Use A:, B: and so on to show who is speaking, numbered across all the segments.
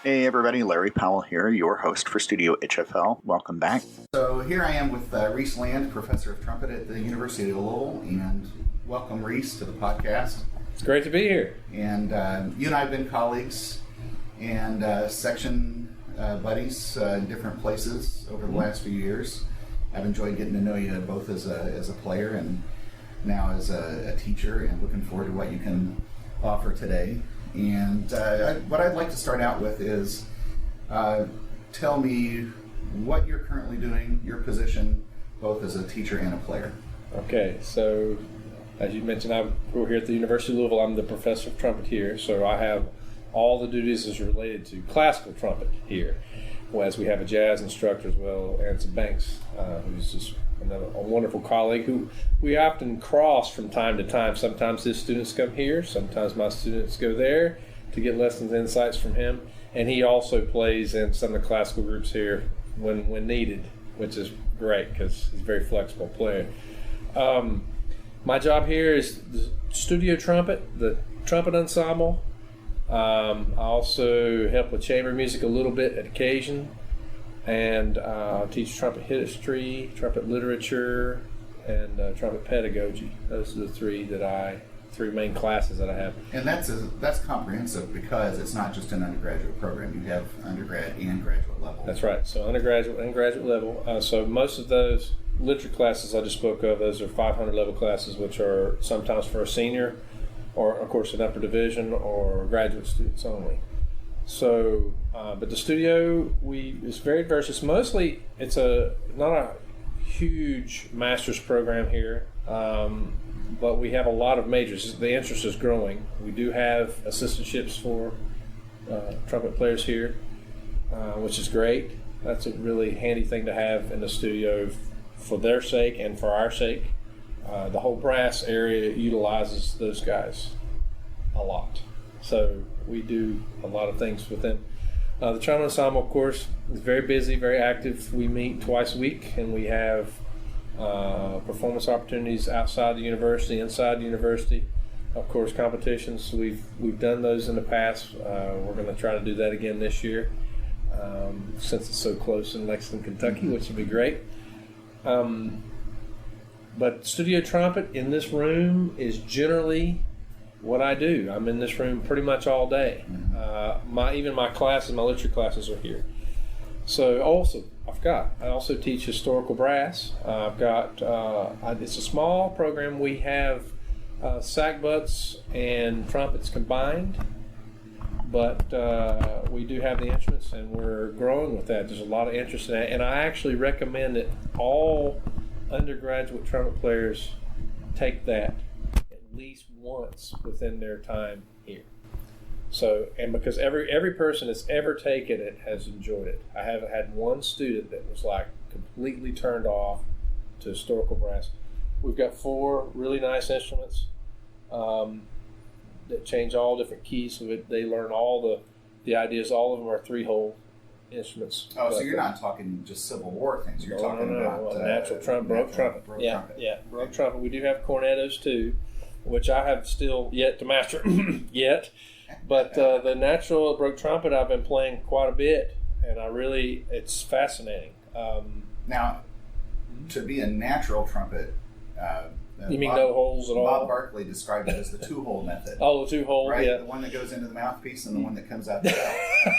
A: Hey everybody, Larry Powell here, your host for Studio HFL. Welcome back.
B: So here I am with Reese Land, professor of trumpet at the University of Louisville, and welcome Reese to the podcast.
C: It's great to be here.
B: And you and I have been colleagues and section buddies in different places over the last few years. I've enjoyed getting to know you both as a player and now as a teacher, and looking forward to what you can offer today. And what I'd like to start out with is tell me what you're currently doing, your position, both as a teacher and a player.
C: Okay, so as you mentioned, we're here at the University of Louisville. I'm the professor of trumpet here, so I have all the duties as related to classical trumpet here. As we have a jazz instructor as well, Anson Banks, who's just a wonderful colleague who we often cross from time to time. Sometimes his students come here, sometimes my students go there to get lessons and insights from him. And he also plays in some of the classical groups here when needed, which is great because he's a very flexible player. My job here is the studio trumpet, the trumpet ensemble. I also help with chamber music a little bit at occasion, and teach trumpet history, trumpet literature, and trumpet pedagogy. Those are the three main classes that I have.
B: And that's comprehensive because it's not just an undergraduate program. You have undergrad and graduate level.
C: That's right. So undergraduate and graduate level. So most of those literature classes I just spoke of, those are 500 level classes, which are sometimes for a senior, or of course an upper division, or graduate students only. So, but the studio is very diverse. It's mostly, it's not a huge master's program here, but we have a lot of majors. The interest is growing. We do have assistantships for trumpet players here, which is great. That's a really handy thing to have in the studio for their sake and for our sake. The whole brass area utilizes those guys a lot. So we do a lot of things with them. The trumpet ensemble, of course, is very busy, very active. We meet twice a week, and we have performance opportunities outside the university, inside the university. Of course, competitions. We've done those in the past. We're going to try to do that again this year, since it's so close in Lexington, Kentucky, which would be great. But studio trumpet in this room is generally what I do. I'm in this room pretty much all day. Even my classes, my literature classes are here. So also, I also teach historical brass. I've got, it's a small program. We have sackbuts and trumpets combined, but we do have the instruments, and we're growing with that. There's a lot of interest in that, and I actually recommend that all undergraduate trumpet players take that at least once within their time here. So, and because every person that's ever taken it has enjoyed it. I haven't had one student that was like completely turned off to historical brass. We've got 4 really nice instruments that change all different keys, so that they learn all the ideas. All of them are 3-hole instruments.
B: Oh, so you're not talking just Civil War things. You're talking about
C: natural trumpet, Baroque trumpet. Baroque trumpet. We do have cornetos too, which I have still yet to master yet. But the natural Baroque trumpet I've been playing quite a bit, and it's fascinating.
B: Now, to be a natural trumpet,
C: you mean no holes at all?
B: Bob Barkley described it as the 2-hole method.
C: Oh, the 2-hole,
B: right?
C: Yeah.
B: The one that goes into the mouthpiece and the one that comes out the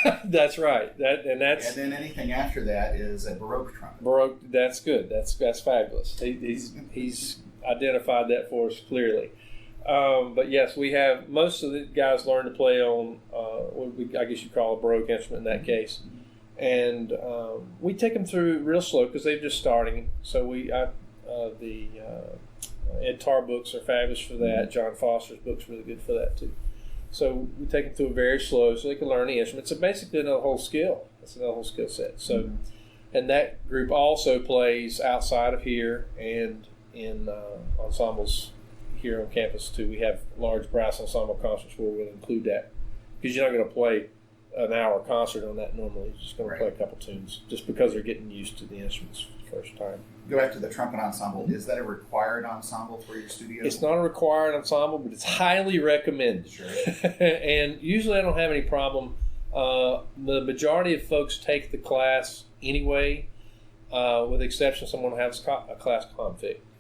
B: mouth.
C: That's right. And
B: then anything after that is a Baroque trumpet.
C: Baroque. That's good. That's fabulous. He's identified that for us clearly. But yes, we have most of the guys learn to play on I guess you call a Baroque instrument in that case, and we take them through real slow because they're just starting. So the Ed Tarr books are fabulous for that. John Foster's book's really good for that too. So we take them through it very slow so they can learn the instrument. So basically another whole skill. It's another whole skill set. So, and that group also plays outside of here and in ensembles here on campus too. We have large brass ensemble concerts where we'll include that, because you're not going to play an hour concert on that normally. You're just going to play a couple tunes just because they're getting used to the instruments for the first time.
B: Go back to the trumpet ensemble. Is that a required ensemble for your studio?
C: It's not a required ensemble, but it's highly recommended.
B: Sure.
C: And usually I don't have any problem The majority of folks take the class anyway, with the exception of someone who has a class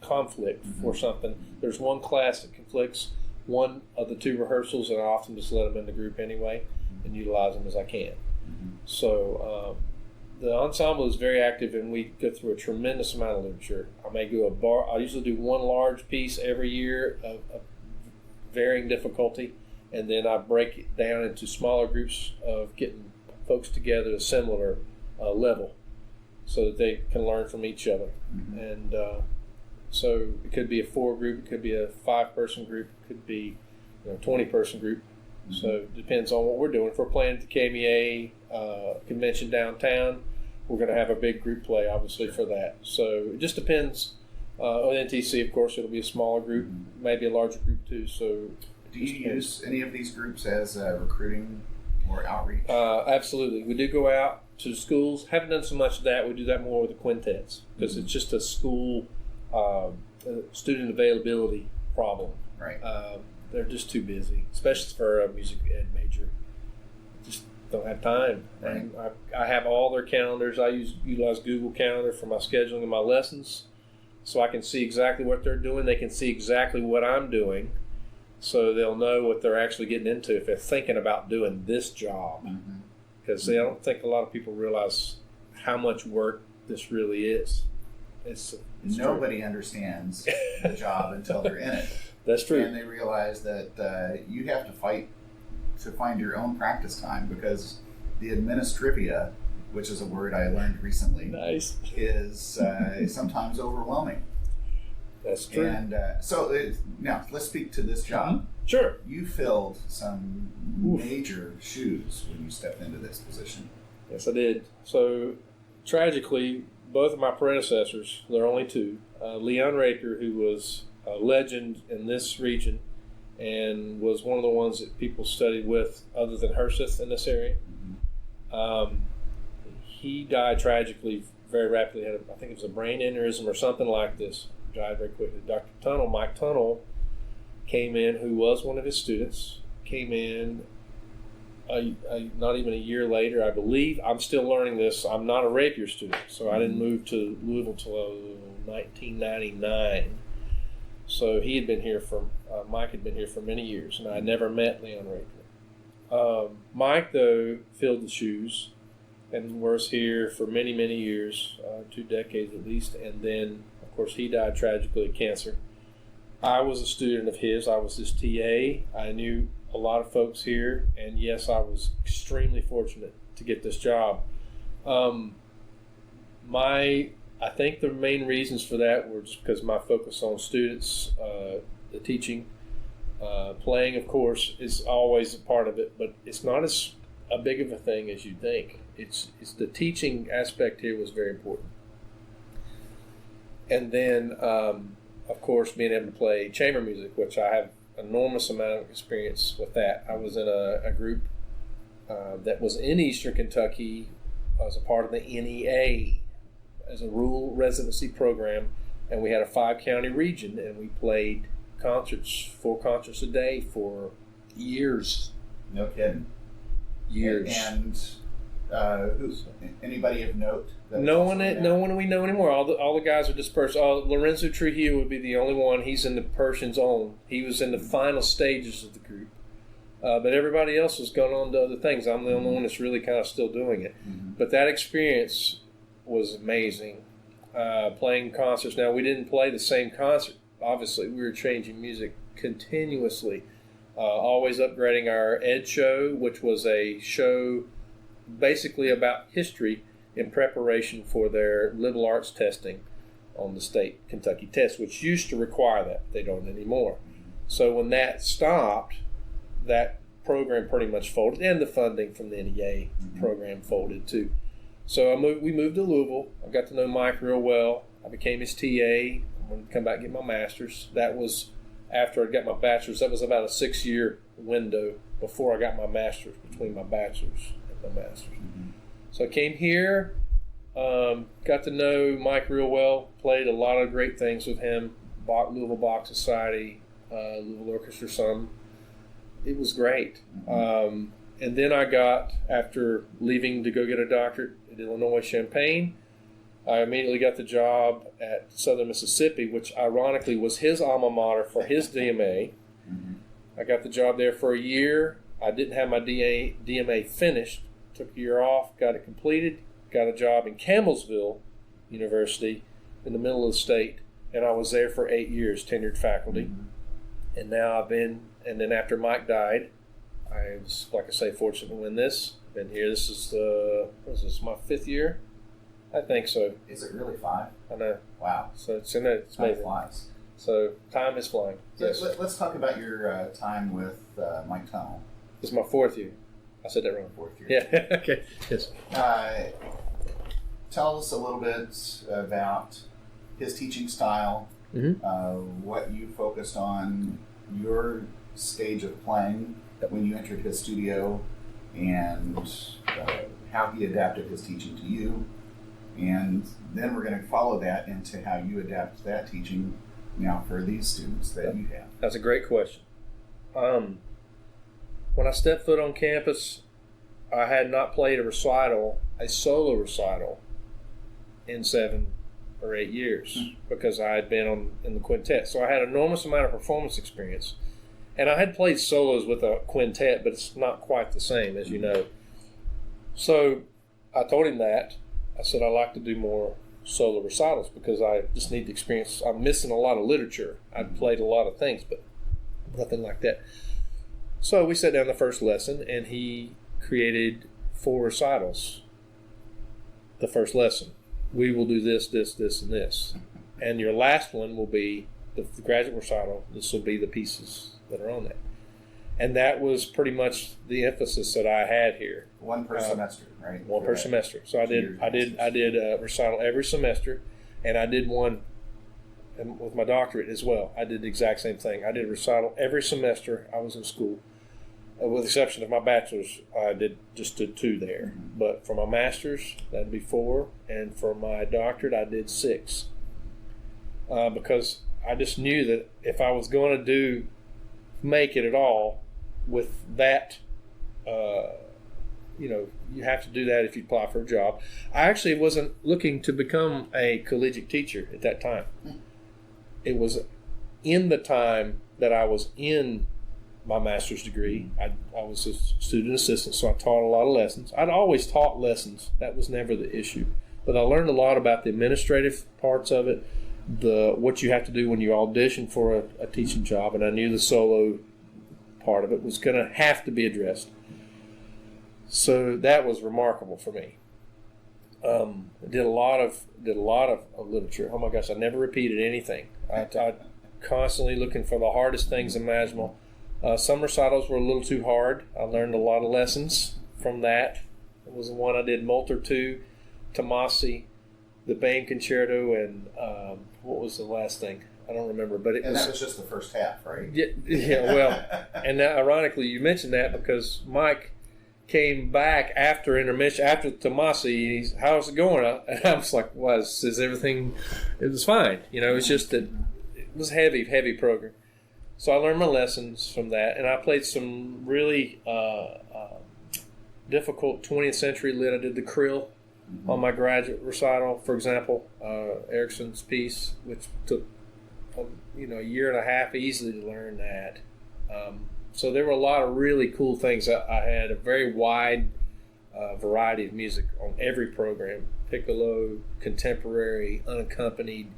C: conflict for something. There's one class that conflicts one of the two rehearsals, and I often just let them in the group anyway and utilize them as I can. So the ensemble is very active, and we go through a tremendous amount of literature. I usually do one large piece every year of varying difficulty, and then I break it down into smaller groups of getting folks together at a similar level so that they can learn from each other. And so it could be a 4 group, it could be a 5-person group, it could be a 20-person group. So it depends on what we're doing. If we're playing at the KMEA convention downtown, we're going to have a big group play, obviously, for that. So it just depends. On NTC, of course, it'll be a smaller group, maybe a larger group too. So,
B: do you use any of these groups as recruiting or outreach?
C: Absolutely. We do go out to schools. Haven't done so much of that. We do that more with the quintets because it's just a school student availability problem.
B: Right.
C: They're just too busy, especially for a music ed major. Just don't have time.
B: Right.
C: And I have all their calendars. I utilize Google Calendar for my scheduling of my lessons, so I can see exactly what they're doing. They can see exactly what I'm doing, so they'll know what they're actually getting into if they're thinking about doing this job. Because I don't think a lot of people realize how much work this really is. It's
B: Nobody understands the job until they're in it.
C: That's true.
B: And they realize that you have to fight to find your own practice time, because the administrivia, which is a word I learned recently,
C: Nice.
B: is sometimes overwhelming.
C: That's true.
B: And now let's speak to this job.
C: Sure.
B: You filled some major shoes when you stepped into this position.
C: Yes, I did. So, tragically, both of my predecessors, there are only 2, Leon Raker, who was a legend in this region and was one of the ones that people studied with other than Herseth in this area. He died tragically very rapidly. I think it was a brain aneurysm or something like this. Died very quickly. Mike Tunnell, came in, who was one of his students, came in not even a year later, I believe. I'm still learning this. I'm not a Rapier student, so I didn't move to Louisville until 1999. So he had been here Mike had been here for many years, and I had never met Leon Rapier. Mike, though, filled the shoes and was here for many, many years, 2 decades at least, and then, of course, he died tragically of cancer. I was a student of his. I was his TA. I knew a lot of folks here, and yes, I was extremely fortunate to get this job. I think the main reasons for that were just because my focus on students, the teaching, playing, of course, is always a part of it, but it's not as a big of a thing as you think. It's the teaching aspect here was very important. And then, of course, being able to play chamber music, which I have enormous amount of experience with that. I was in a group that was in Eastern Kentucky as a part of the NEA, as a rural residency program, and we had a 5-county region, and we played 4 concerts a day for years.
B: No kidding.
C: Years.
B: And anybody of note?
C: No one we know anymore. All the guys are dispersed. Lorenzo Trujillo would be the only one. He's in the Persian's own. He was in the final stages of the group. But everybody else has gone on to other things. I'm the only one that's really kind of still doing it. But that experience was amazing. Playing concerts. Now, we didn't play the same concert. Obviously, we were changing music continuously. Always upgrading our Ed show, which was a show basically about history in preparation for their liberal arts testing on the state Kentucky test, which used to require that. They don't anymore. So when that stopped, that program pretty much folded, and the funding from the NEA program folded too. So we moved to Louisville. I got to know Mike real well. I became his TA. I wanted to come back and get my master's. That was after I got my bachelor's. That was about a 6-year window before I got my master's, between my bachelor's and my master's. So I came here, got to know Mike real well, played a lot of great things with him, Louisville Bach Society, Louisville Orchestra some. It was great. And then I got, after leaving to go get a doctorate at Illinois Champaign, I immediately got the job at Southern Mississippi, which ironically was his alma mater for his DMA. I got the job there for a year. I didn't have my DMA finished. Took a year off, got it completed, got a job in Campbellsville University in the middle of the state, and I was there for 8 years, tenured faculty. And now and then after Mike died, I was, like I say, fortunate to win this. Been here, this is my 5th year? I think so.
B: Is it really 5?
C: I know.
B: Wow.
C: So it's amazing.
B: Time flies.
C: So time is flying. Yes.
B: Let's talk about your time with Mike Tunnell.
C: This is my 4th year. I said that wrong.
B: 4th year.
C: Yeah. Okay. Yes.
B: Tell us a little bit about his teaching style, what you focused on, your stage of playing when you entered his studio, and how he adapted his teaching to you. And then we're going to follow that into how you adapt that teaching now for these students that you have.
C: That's a great question. When I stepped foot on campus, I had not played a solo recital, in 7 or 8 years because I had been in the quintet. So I had an enormous amount of performance experience. And I had played solos with a quintet, but it's not quite the same, as you know. So I told him that. I said, I'd like to do more solo recitals because I just need the experience. I'm missing a lot of literature. I'd played a lot of things, but nothing like that. So we sat down the first lesson, and he created 4 recitals. The first lesson. We will do this, this, this, and this. And your last one will be the graduate recital. This will be the pieces that are on that. And that was pretty much the emphasis that I had here.
B: One per semester, right?
C: One per semester. So I did a recital every semester, and I did one with my doctorate as well. I did the exact same thing. I did a recital every semester I was in school. With the exception of my bachelor's, I did 2 there. But for my master's, that'd be 4. And for my doctorate, I did 6. Because I just knew that if I was going to make it at all with that, you have to do that if you apply for a job. I actually wasn't looking to become a collegiate teacher at that time. It was in the time that I was in my master's degree. I was a student assistant, so I taught a lot of lessons. I'd always taught lessons. That was never the issue. But I learned a lot about the administrative parts of it, what you have to do when you audition for a teaching job, and I knew the solo part of it was going to have to be addressed. So that was remarkable for me. I did a lot of literature. Oh my gosh, I never repeated anything. I constantly looking for the hardest things imaginable. Some recitals were a little too hard. I learned a lot of lessons from that. It was the one I did Molter 2, Tomasi, the Bain Concerto, and what was the last thing? I don't remember. But
B: that was just the first half, right?
C: Yeah. Well, and now, ironically, you mentioned that because Mike came back after intermission, after Tomasi. He's, how's it going? And I was like, is everything? It was fine. It was just that it was a heavy program. So I learned my lessons from that, and I played some really difficult 20th century lit. I did the Krill on my graduate recital, for example, Erickson's piece, which took a year and a half easily to learn that. So there were a lot of really cool things. I had a very wide variety of music on every program: piccolo, contemporary, unaccompanied,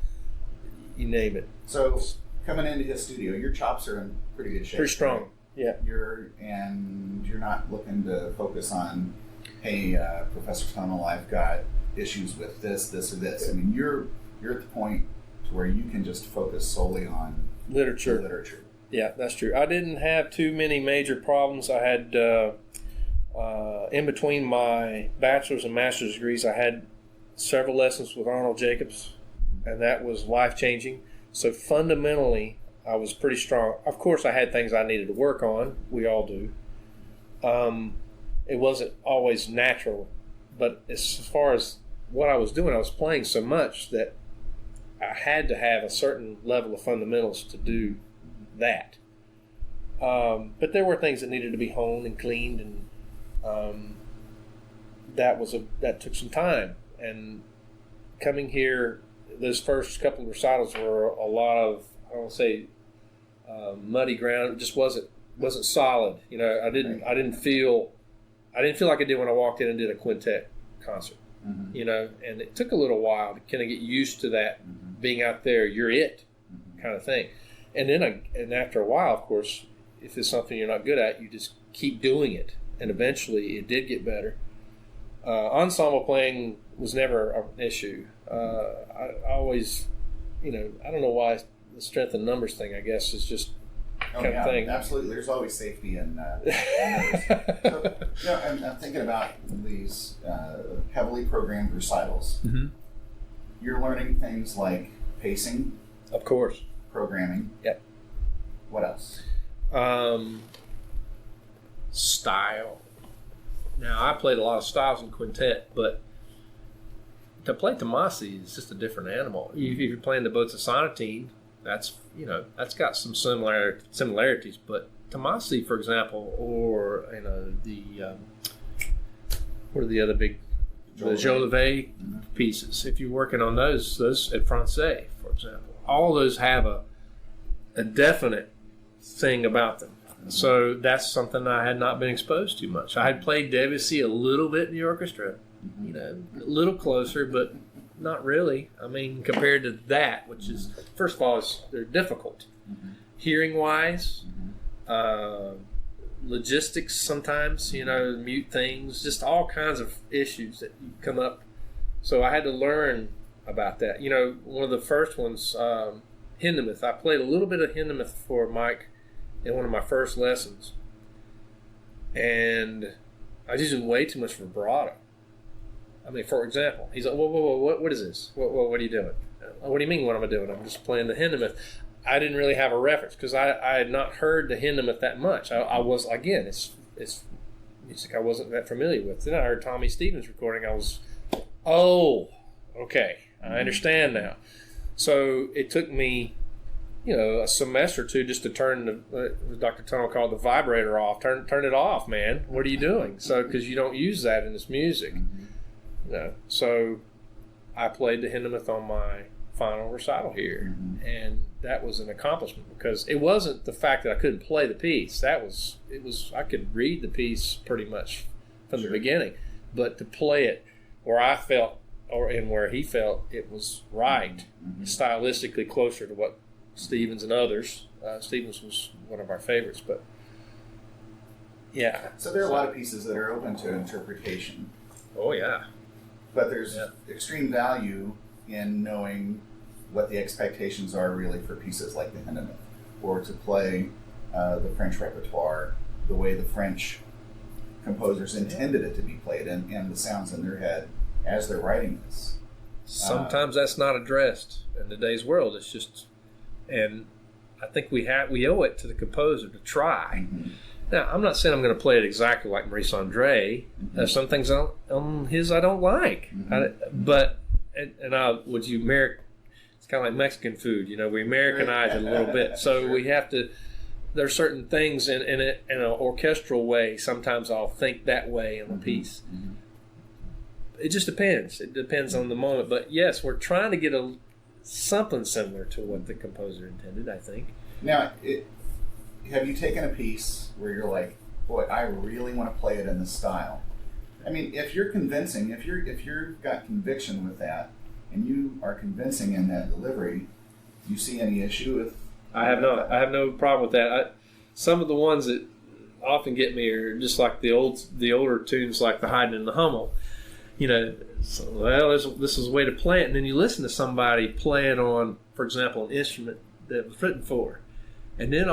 C: you name it.
B: So coming into his studio, your chops are in pretty good shape.
C: Pretty strong,
B: right?
C: Yeah.
B: You're not looking to focus on, hey, Professor Tunnell, I've got issues with this, or this. I mean, you're at the point to where you can just focus solely on literature.
C: Yeah, that's true. I didn't have too many major problems. I had, in between my bachelor's and master's degrees, I had several lessons with Arnold Jacobs, and that was life-changing. So fundamentally, I was pretty strong. Of course, I had things I needed to work on. We all do. It wasn't always natural, but as far as what I was doing, I was playing so much that I had to have a certain level of fundamentals to do that. But there were things that needed to be honed and cleaned, and that took some time. And coming here, those first couple of recitals were a lot of, I don't want to say muddy ground. It just wasn't solid. You know, I didn't feel like I did when I walked in and did a quintet concert. You know, and it took a little while to kind of get used to that being out there. You're it kind of thing. And then after a while, of course, if it's something you're not good at, you just keep doing it, and eventually it did get better. Ensemble playing was never an issue. I always, you know, I don't know why the strength in numbers thing, I guess, is just kind of thing.
B: Absolutely. There's always safety in numbers. So, you know, I'm thinking about these heavily programmed recitals. You're learning things like pacing,
C: of course,
B: programming.
C: Yep.
B: What else?
C: Style. Now, I played a lot of styles in quintet, but to play Tomasi is just a different animal. If you're playing the Bozza Sonatine, that's got some similarities. But Tomasi, for example, or what are the other big Jolivet pieces? If you're working on those at Francais, for example, all those have a definite thing about them. So that's something I had not been exposed to much. I had played Debussy a little bit in the orchestra, you know, a little closer, but not really. I mean, compared to that, which is, first of all, they're difficult. Hearing-wise, logistics sometimes, you know, mute things, just all kinds of issues that come up. So I had to learn about that. You know, one of the first ones, Hindemith. I played a little bit of Hindemith for Mike in one of my first lessons, and I was using way too much vibrato. I mean, for example, he's like, whoa, what is this? What are you doing? What do you mean, what am I doing? I'm just playing the Hindemith. I didn't really have a reference because I had not heard the Hindemith that much. I was, again, it's music I wasn't that familiar with. Then I heard Tommy Stevens recording. I was, okay, I understand now. So it took me, you know, a semester or two just to turn Dr. Tunnell called the vibrator off. Turn it off, man. What are you doing? So, because you don't use that in this music. No. So I played the Hindemith on my final recital here, and that was an accomplishment because it wasn't the fact that I couldn't play the piece. It was I could read the piece pretty much from the beginning, but to play it where I felt and where he felt it was right, stylistically closer to what Stevens and others. Stevens was one of our favorites, but yeah.
B: So there are a lot of pieces that are open to interpretation.
C: Oh yeah.
B: But there's extreme value in knowing what the expectations are really for pieces like the Hindemith, or to play the French repertoire the way the French composers intended it to be played, and the sounds in their head as they're writing this.
C: Sometimes that's not addressed in today's world. It's just, and I think we owe it to the composer to try. Now, I'm not saying I'm going to play it exactly like Maurice Andre. Some things on his I don't like, but it's kind of like Mexican food. You know, we Americanize it a little bit, so we have to. There's certain things in an orchestral way. Sometimes I'll think that way in a piece. It just depends. It depends on the moment. But yes, we're trying to get something similar to what the composer intended, I think.
B: Now, have you taken a piece where you're like, boy, I really want to play it in this style? I mean, if you're convincing, if you've got conviction with that, and you are convincing in that delivery, do you see any issue with?
C: I have no problem with that. Some of the ones that often get me are just like the older tunes, like the Haydn and the Hummel. You know, this is a way to play it, and then you listen to somebody play it on, for example, an instrument that was written for, and then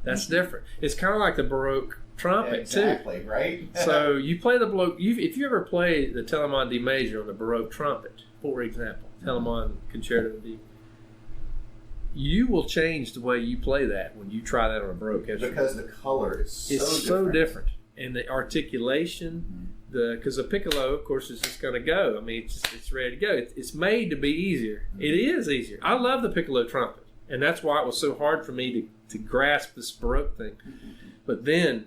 C: that's different. It's kind of like the Baroque trumpet too.
B: Exactly, right?
C: So you play the Baroque. If you ever play the Telemann D major on the Baroque trumpet, for example, Telemann Concerto D, you will change the way you play that when you try that on a Baroque instrument
B: because the color is
C: so different, and the articulation. Because the piccolo, of course, is just going to go. I mean, it's ready to go. It's made to be easier. It is easier. I love the piccolo trumpet, and that's why it was so hard for me to grasp this Baroque thing. But then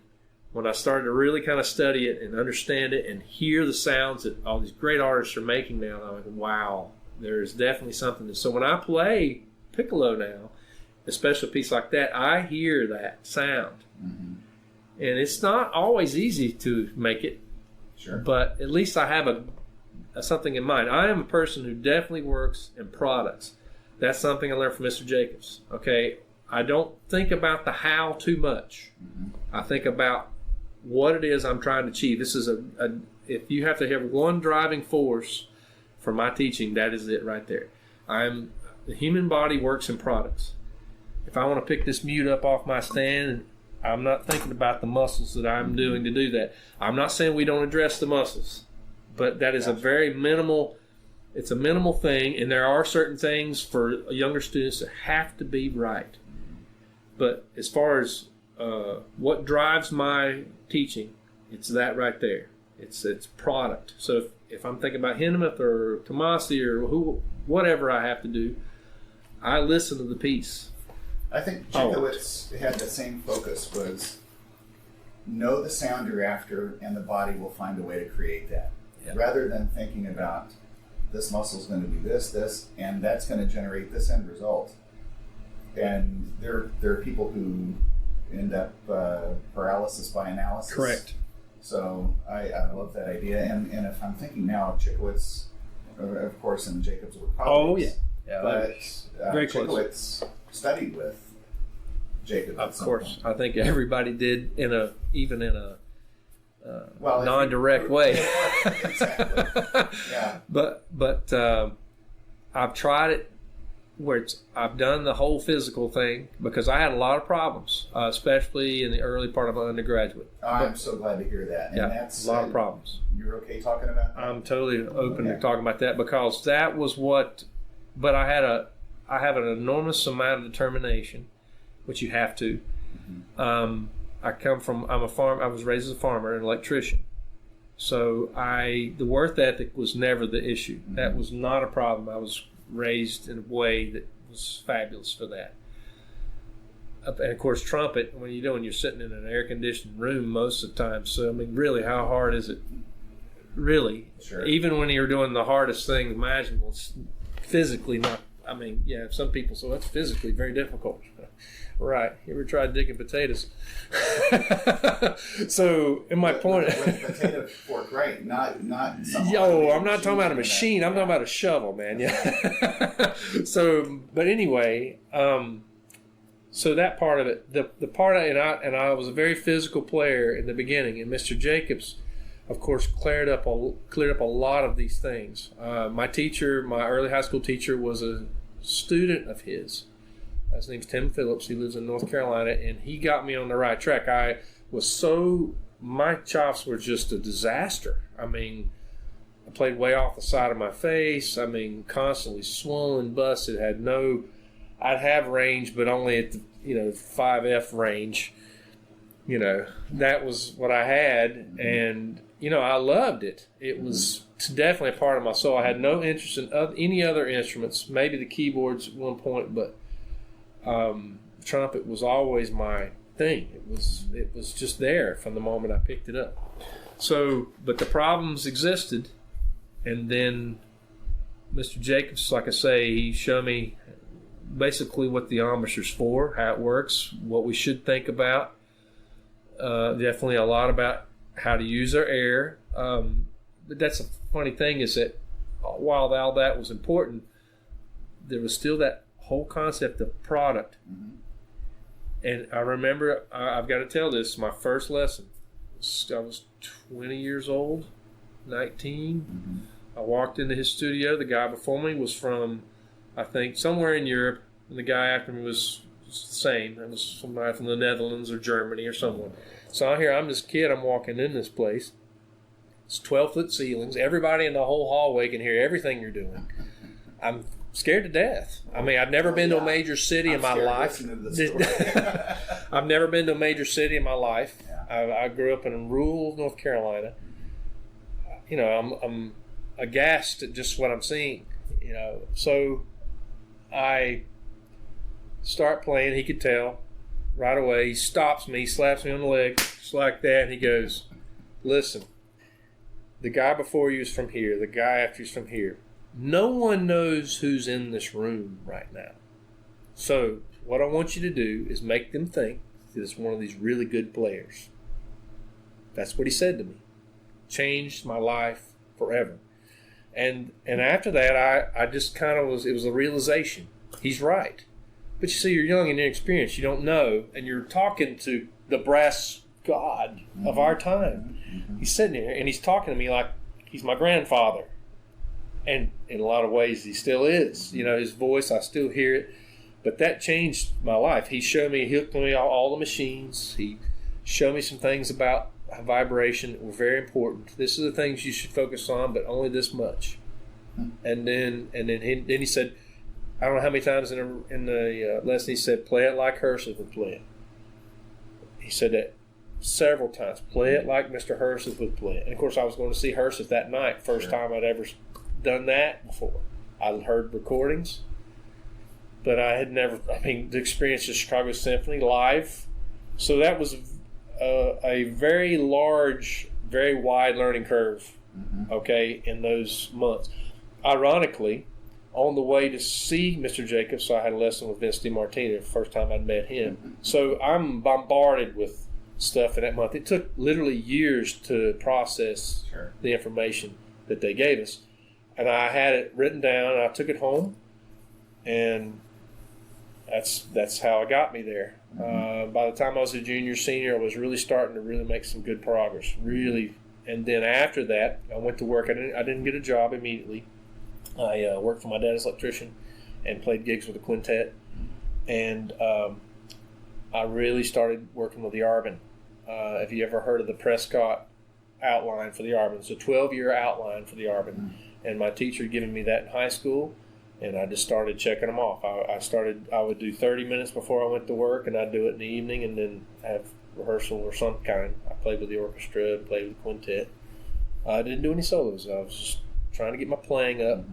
C: when I started to really kind of study it and understand it and hear the sounds that all these great artists are making now, I'm like, wow, there's definitely something. So when I play piccolo now, especially a piece like that, I hear that sound. Mm-hmm. And it's not always easy to make it,
B: sure,
C: but at least I have a something in mind. I am a person who definitely works in products. That's something I learned from Mr. Jacobs. Okay, I don't think about the how too much. Mm-hmm. I think about what it is I'm trying to achieve. This is if you have to have one driving force for my teaching, that is it right there. The human body works in products. If I want to pick this mute up off my stand, I'm not thinking about the muscles that I'm doing to do that. I'm not saying we don't address the muscles, but that is a very minimal, it's a minimal thing, and there are certain things for younger students that have to be right. But as far as what drives my teaching, it's that right there. It's product. So if I'm thinking about Hindemith or Tomasi or whatever I have to do, I listen to the piece.
B: I think Jacobs had the same focus, was know the sound you're after and the body will find a way to create that. Yeah. Rather than thinking about this muscle's going to do this, and that's going to generate this end result. And there are people who end up paralysis by analysis.
C: Correct.
B: So I love that idea. And if I'm thinking now of Chikowitz, of course, and Jacobs were colleagues.
C: Oh, yeah.
B: But
C: very
B: Chikowitz studied with Jacobs.
C: Of course. I think everybody did, even in a non-direct way.
B: Exactly. Yeah.
C: But I've tried it where I've done the whole physical thing because I had a lot of problems, especially in the early part of my undergraduate.
B: I'm so glad to hear that. And that's
C: a lot of problems.
B: You're okay talking about that?
C: I'm totally open to talking about that because that was what. But I have an enormous amount of determination, which you have to. Mm-hmm. I was raised as a farmer and electrician. So the work ethic was never the issue. Mm-hmm. That was not a problem. I was raised in a way that was fabulous for that. And of course, trumpet, when you're sitting in an air-conditioned room most of the time. So, I mean, really, how hard is it? Really?
B: Sure.
C: Even when you're doing the hardest thing imaginable, it's physically not. I mean, yeah, some people say that's physically very difficult. Right. You ever tried digging potatoes? So, in my point...
B: With potato fork, right? Not
C: Yo, I'm not talking about a machine. I'm talking about a shovel, man. Yeah. So, but anyway, so that part of it, the part of, and I was a very physical player in the beginning, and Mr. Jacobs, of course, cleared up a lot of these things. My early high school teacher, was a student of his. His name's Tim Phillips. He lives in North Carolina, and he got me on the right track. My chops were just a disaster. I mean, I played way off the side of my face. I mean, constantly swollen, busted. I'd have range, but only at the 5F range. That was what I had, and I loved it. It was definitely a part of my soul. I had no interest in any other instruments, maybe the keyboards at one point, but trumpet was always my thing. It was just there from the moment I picked it up. So, but the problems existed, and then Mr. Jacobs, like I say, he showed me basically what the embouchure's for, how it works, what we should think about. Definitely a lot about how to use our air. But that's a funny thing is that while all that was important, there was still that whole concept of product. Mm-hmm. And I remember, I've got to tell this, my first lesson, I was 20 years old, 19. Mm-hmm. I walked into his studio. The guy before me was from, I think, somewhere in Europe, and the guy after me was the same. It was somebody from the Netherlands or Germany or someone. So I'm this kid, I'm walking in this place. It's 12-foot ceilings. Everybody in the whole hallway can hear everything you're doing. I'm scared to death. I mean, I've never been to a major city in my life. I've never been to a major city in my life. Yeah. I grew up in rural North Carolina. I'm aghast at just what I'm seeing. So I start playing. He could tell. right away. He stops me, slaps me on the leg, just like that, and he goes, listen, the guy before you is from here. The guy after you is from here. No one knows who's in this room right now. So what I want you to do is make them think that it's one of these really good players. That's what he said to me. Changed my life forever. And after that, I just kind of it was a realization. He's right. But you see, you're young and inexperienced. You don't know. And you're talking to the brass god of our time. He's sitting here and he's talking to me like he's my grandfather. And in a lot of ways, he still is. You know, his voice, I still hear it. But that changed my life. He showed me, he hooked me all the machines. He showed me some things about vibration that were very important. This is the things you should focus on, but only this much. And then he said, I don't know how many times in the lesson he said, play it like Herseth would play it. He said that several times. Play it like Mr. Herseth would play it. And of course, I was going to see Herseth that night. First time I'd ever done that before. I'd heard recordings, but I had never. I mean, the experience of Chicago Symphony live. So that was a very large, very wide learning curve. Okay, in those months. Ironically, on the way to see Mr. Jacobs, so I had a lesson with Vince DiMartino the first time I'd met him. So I'm bombarded with stuff in that month. It took literally years to process the information that they gave us. And I had it written down, and I took it home, and that's how it got me there. By the time I was a junior, senior, I was really starting to really make some good progress, really. And then after that, I went to work. I didn't get a job immediately. I worked for my dad as an electrician and played gigs with the quintet. And I really started working with the Arbin. Have you ever heard of the Prescott outline for the Arbin? It's a 12-year outline for the Arbin. And my teacher had given me that in high school, and I just started checking them off. I would do 30 minutes before I went to work, and I'd do it in the evening and then have rehearsal or some kind. I played with the orchestra, played with the quintet. I didn't do any solos. I was just trying to get my playing up.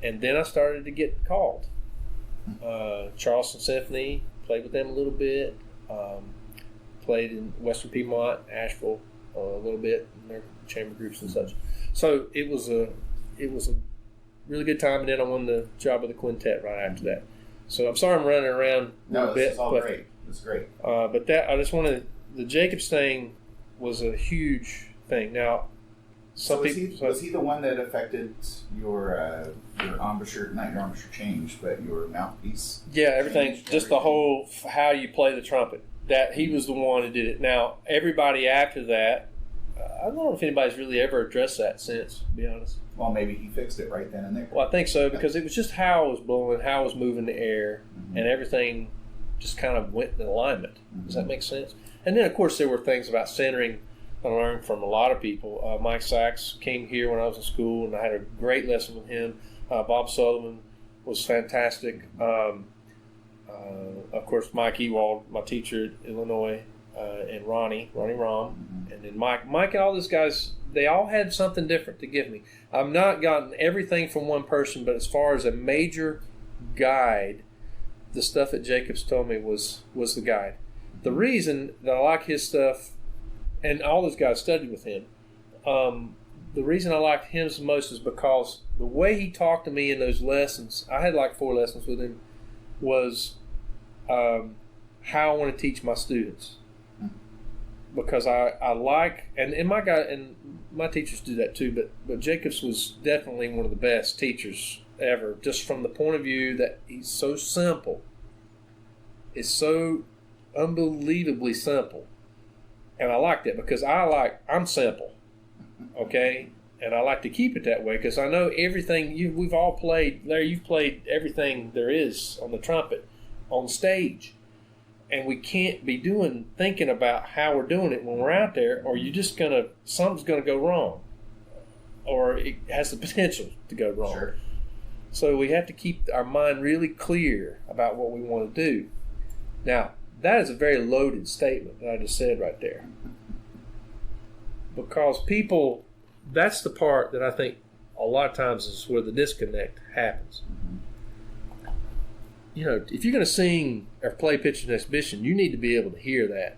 C: And then I started to get called. Charleston Symphony, played with them a little bit. Played in Western Piedmont, Asheville a little bit, in their chamber groups and such. So it was a really good time, and then I won the job with the quintet right after that. So I'm sorry I'm running around a little bit.
B: This is all great. It's great.
C: But that I just wanted the Jacobs thing was a huge thing. Now,
B: was he the one that affected your embouchure, not your embouchure change, but your mouthpiece?
C: Yeah, everything, just the whole how you play the trumpet. That he was the one who did it. Now, everybody after that, I don't know if anybody's really ever addressed that since, to be honest.
B: Well, maybe he fixed it right then and there.
C: Well, I think so, because it was just how I was blowing, how I was moving the air, and everything just kind of went in alignment. Does that make sense? And then, of course, there were things about centering I learned from a lot of people. Mike Sachs came here when I was in school, and I had a great lesson with him. Bob Sullivan was fantastic. Of course, Mike Ewald, my teacher at Illinois, and Ronnie Rahm, and then Mike and all those guys, they all had something different to give me. I've not gotten everything from one person, but as far as a major guide, the stuff that Jacobs told me was the guide. The reason that I like his stuff, and all those guys studied with him, the reason I liked him the most is because the way he talked to me in those lessons, I had like 4 lessons with him, was how I want to teach my students. Because I like, and my teachers do that too, but Jacobs was definitely one of the best teachers ever, just from the point of view that he's so simple. It's so unbelievably simple. And I like that because I'm simple, okay? And I like to keep it that way because I know everything, we've all played, Larry, you've played everything there is on the trumpet, on stage. And we can't be thinking about how we're doing it when we're out there, or something's gonna go wrong, or it has the potential to go wrong.
B: Sure.
C: So we have to keep our mind really clear about what we want to do. Now, that is a very loaded statement that I just said right there, because that's the part that I think a lot of times is where the disconnect happens. if you're going to sing or play pitch and exhibition, you need to be able to hear that.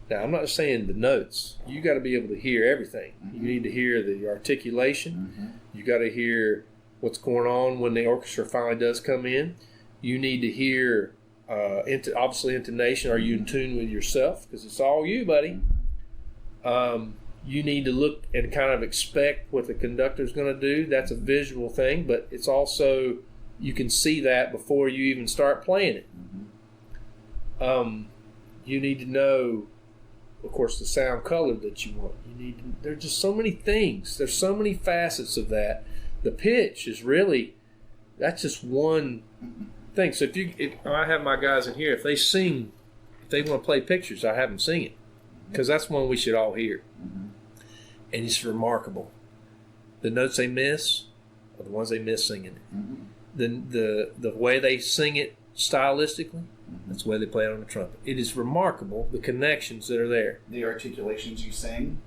C: Now, I'm not saying the notes. You got to be able to hear everything. You need to hear the articulation. You got to hear what's going on when the orchestra finally does come in. You need to hear, obviously, intonation. Are you in tune with yourself? Because it's all you, buddy. You need to look and kind of expect what the conductor's going to do. That's a visual thing, but it's also, you can see that before you even start playing it. You need to know, of course, the sound color that you want. There's just so many things. There's so many facets of that. The pitch is really, that's just one thing. So if I have my guys in here, if they sing, if they want to play pictures, I have them sing it, because that's one we should all hear. And it's remarkable. The notes they miss are the ones they miss singing it. The way they sing it stylistically, that's the way they play it on the trumpet. It is remarkable, the connections that are there.
B: The articulations you sing?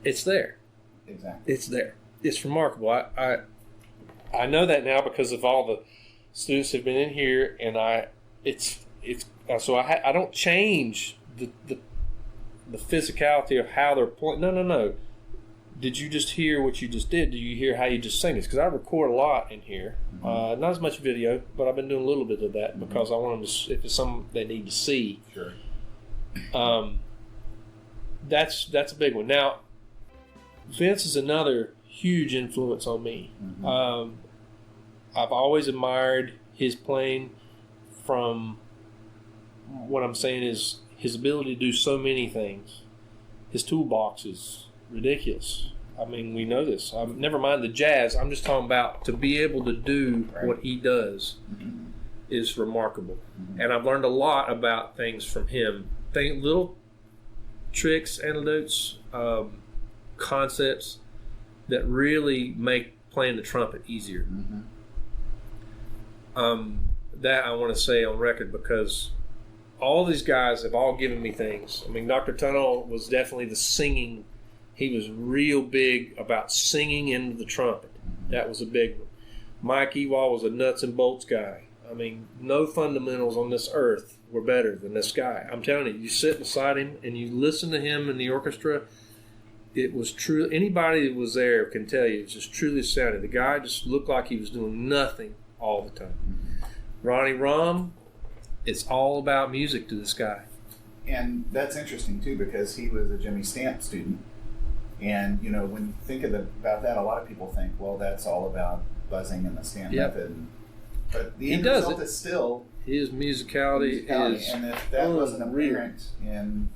C: It's there.
B: Exactly.
C: It's there. It's remarkable. I know that now because of all the students have been in here, and I don't change the physicality of how they're playing. No. Did you just hear what you just did? Do you hear how you just sing it? Because I record a lot in here. Not as much video, but I've been doing a little bit of that because I want them to, if it's something they need to see.
B: Sure.
C: That's a big one. Now, Vince is another huge influence on me. I've always admired his playing. From what I'm saying is his ability to do so many things. His toolbox is ridiculous. I mean, we know this. Never mind the jazz. I'm just talking about to be able to do what he does is remarkable. And I've learned a lot about things from him. Little tricks, anecdotes, concepts that really make playing the trumpet easier. That I want to say on record, because all these guys have all given me things. I mean, Dr. Tunnell was definitely the singing. He was real big about singing into the trumpet. That was a big one. Mike Ewald was a nuts and bolts guy. I mean, no fundamentals on this earth were better than this guy. I'm telling you, you sit beside him and you listen to him in the orchestra, it was true. Anybody that was there can tell you, it's just truly sounded. The guy just looked like he was doing nothing all the time. Ronnie Rum, it's all about music to this guy.
B: And that's interesting, too, because he was a Jimmy Stamp student. And, when you think about that, a lot of people think, well, that's all about buzzing and the Stamp method. But the end result is still
C: his musicality is,
B: and if that wasn't apparent and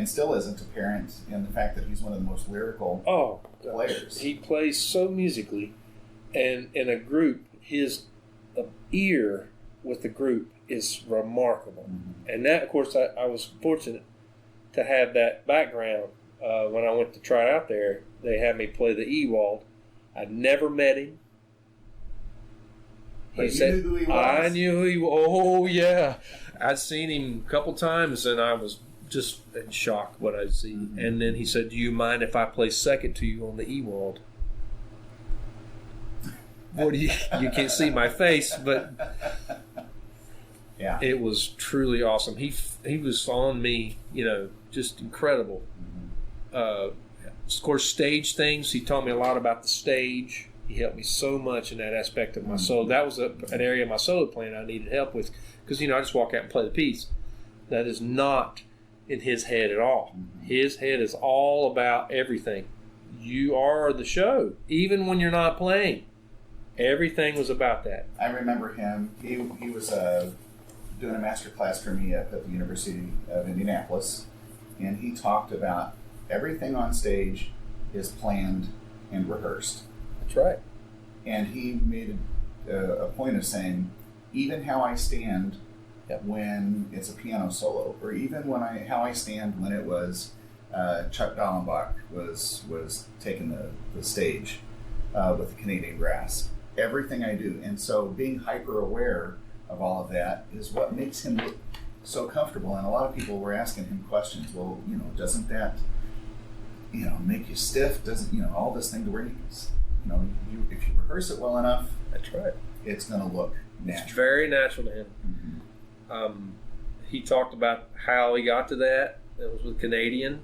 B: still isn't apparent in the fact that he's one of the most lyrical players.
C: He plays so musically, and in a group, his ear with the group is remarkable. And that, of course, I was fortunate to have that background. When I went to try out there, they had me play the Ewald. I'd never met him.
B: But you knew who he was.
C: I knew who he was. Oh, yeah. I'd seen him a couple times, and I was just in shock what I'd see. And then he said, do you mind if I play second to you on the Ewald? Boy, you can't see my face, but
B: yeah,
C: it was truly awesome. He was on me, just incredible. Of course, stage things. He taught me a lot about the stage. He helped me so much in that aspect of my solo. That was an area of my solo playing I needed help with, because I just walk out and play the piece. That is not in his head at all. His head is all about everything. You are the show, even when you're not playing. Everything was about that.
B: I remember him. He was doing a master class for me at the University of Indianapolis, and he talked about everything on stage is planned and rehearsed.
C: That's right.
B: And he made a point of saying, even how I stand when it's a piano solo, or even how I stand when it was Chuck Dallenbach was taking the stage with the Canadian Brass. Everything I do. And so being hyper aware of all of that is what makes him look so comfortable. And a lot of people were asking him questions. Well, doesn't that, make you stiff? Doesn't, all this thing to where if you rehearse it well enough,
C: that's right,
B: it's going to look natural.
C: very natural to him. He talked about how he got to that. It was with Canadian.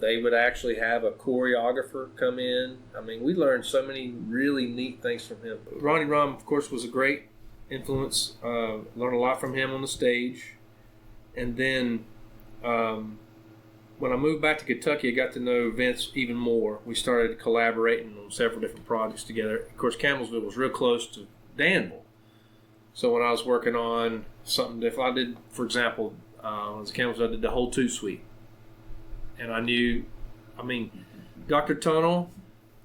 C: They would actually have a choreographer come in. I mean, we learned so many really neat things from him. Ronnie Rum, of course, was a great influence. Learned a lot from him on the stage. And then when I moved back to Kentucky, I got to know Vince even more. We started collaborating on several different projects together. Of course, Campbellsville was real close to Danville. So when I was working on something different, I did, for example, as Campbellsville, I did the whole 2 suite. And I knew, Dr. Tunnell,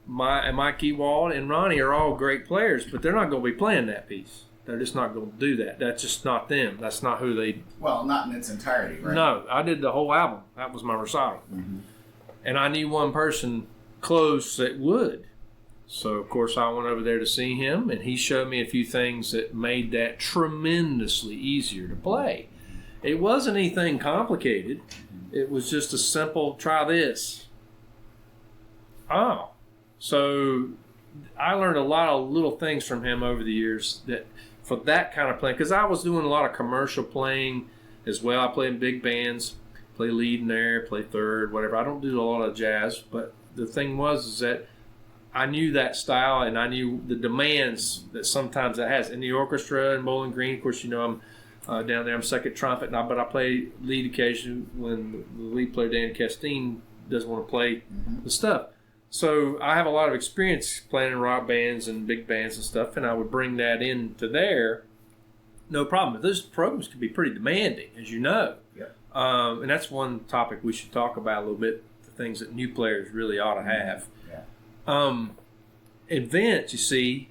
C: Mike Ewald, and Ronnie are all great players, but they're not going to be playing that piece. They're just not going to do that. That's just not them. That's not who they...
B: Well, not in its entirety, right?
C: No, I did the whole album. That was my recital. And I knew one person close that would. So, of course, I went over there to see him, and he showed me a few things that made that tremendously easier to play. It wasn't anything complicated. It was just a simple, try this. Oh. So I learned a lot of little things from him over the years that for that kind of playing, because I was doing a lot of commercial playing as well. I play in big bands, play lead in there, play third, whatever. I don't do a lot of jazz, but the thing is that I knew that style and I knew the demands that sometimes it has in the orchestra and Bowling Green. Of course, I'm down there. I'm second trumpet, but I play lead occasionally when the lead player Dan Castine doesn't want to play the stuff. So I have a lot of experience playing in rock bands and big bands and stuff, and I would bring that into there. No problem. But those programs can be pretty demanding, as you know.
B: Yeah.
C: And that's one topic we should talk about a little bit, the things that new players really ought to have.
B: Yeah.
C: And Vince, you see,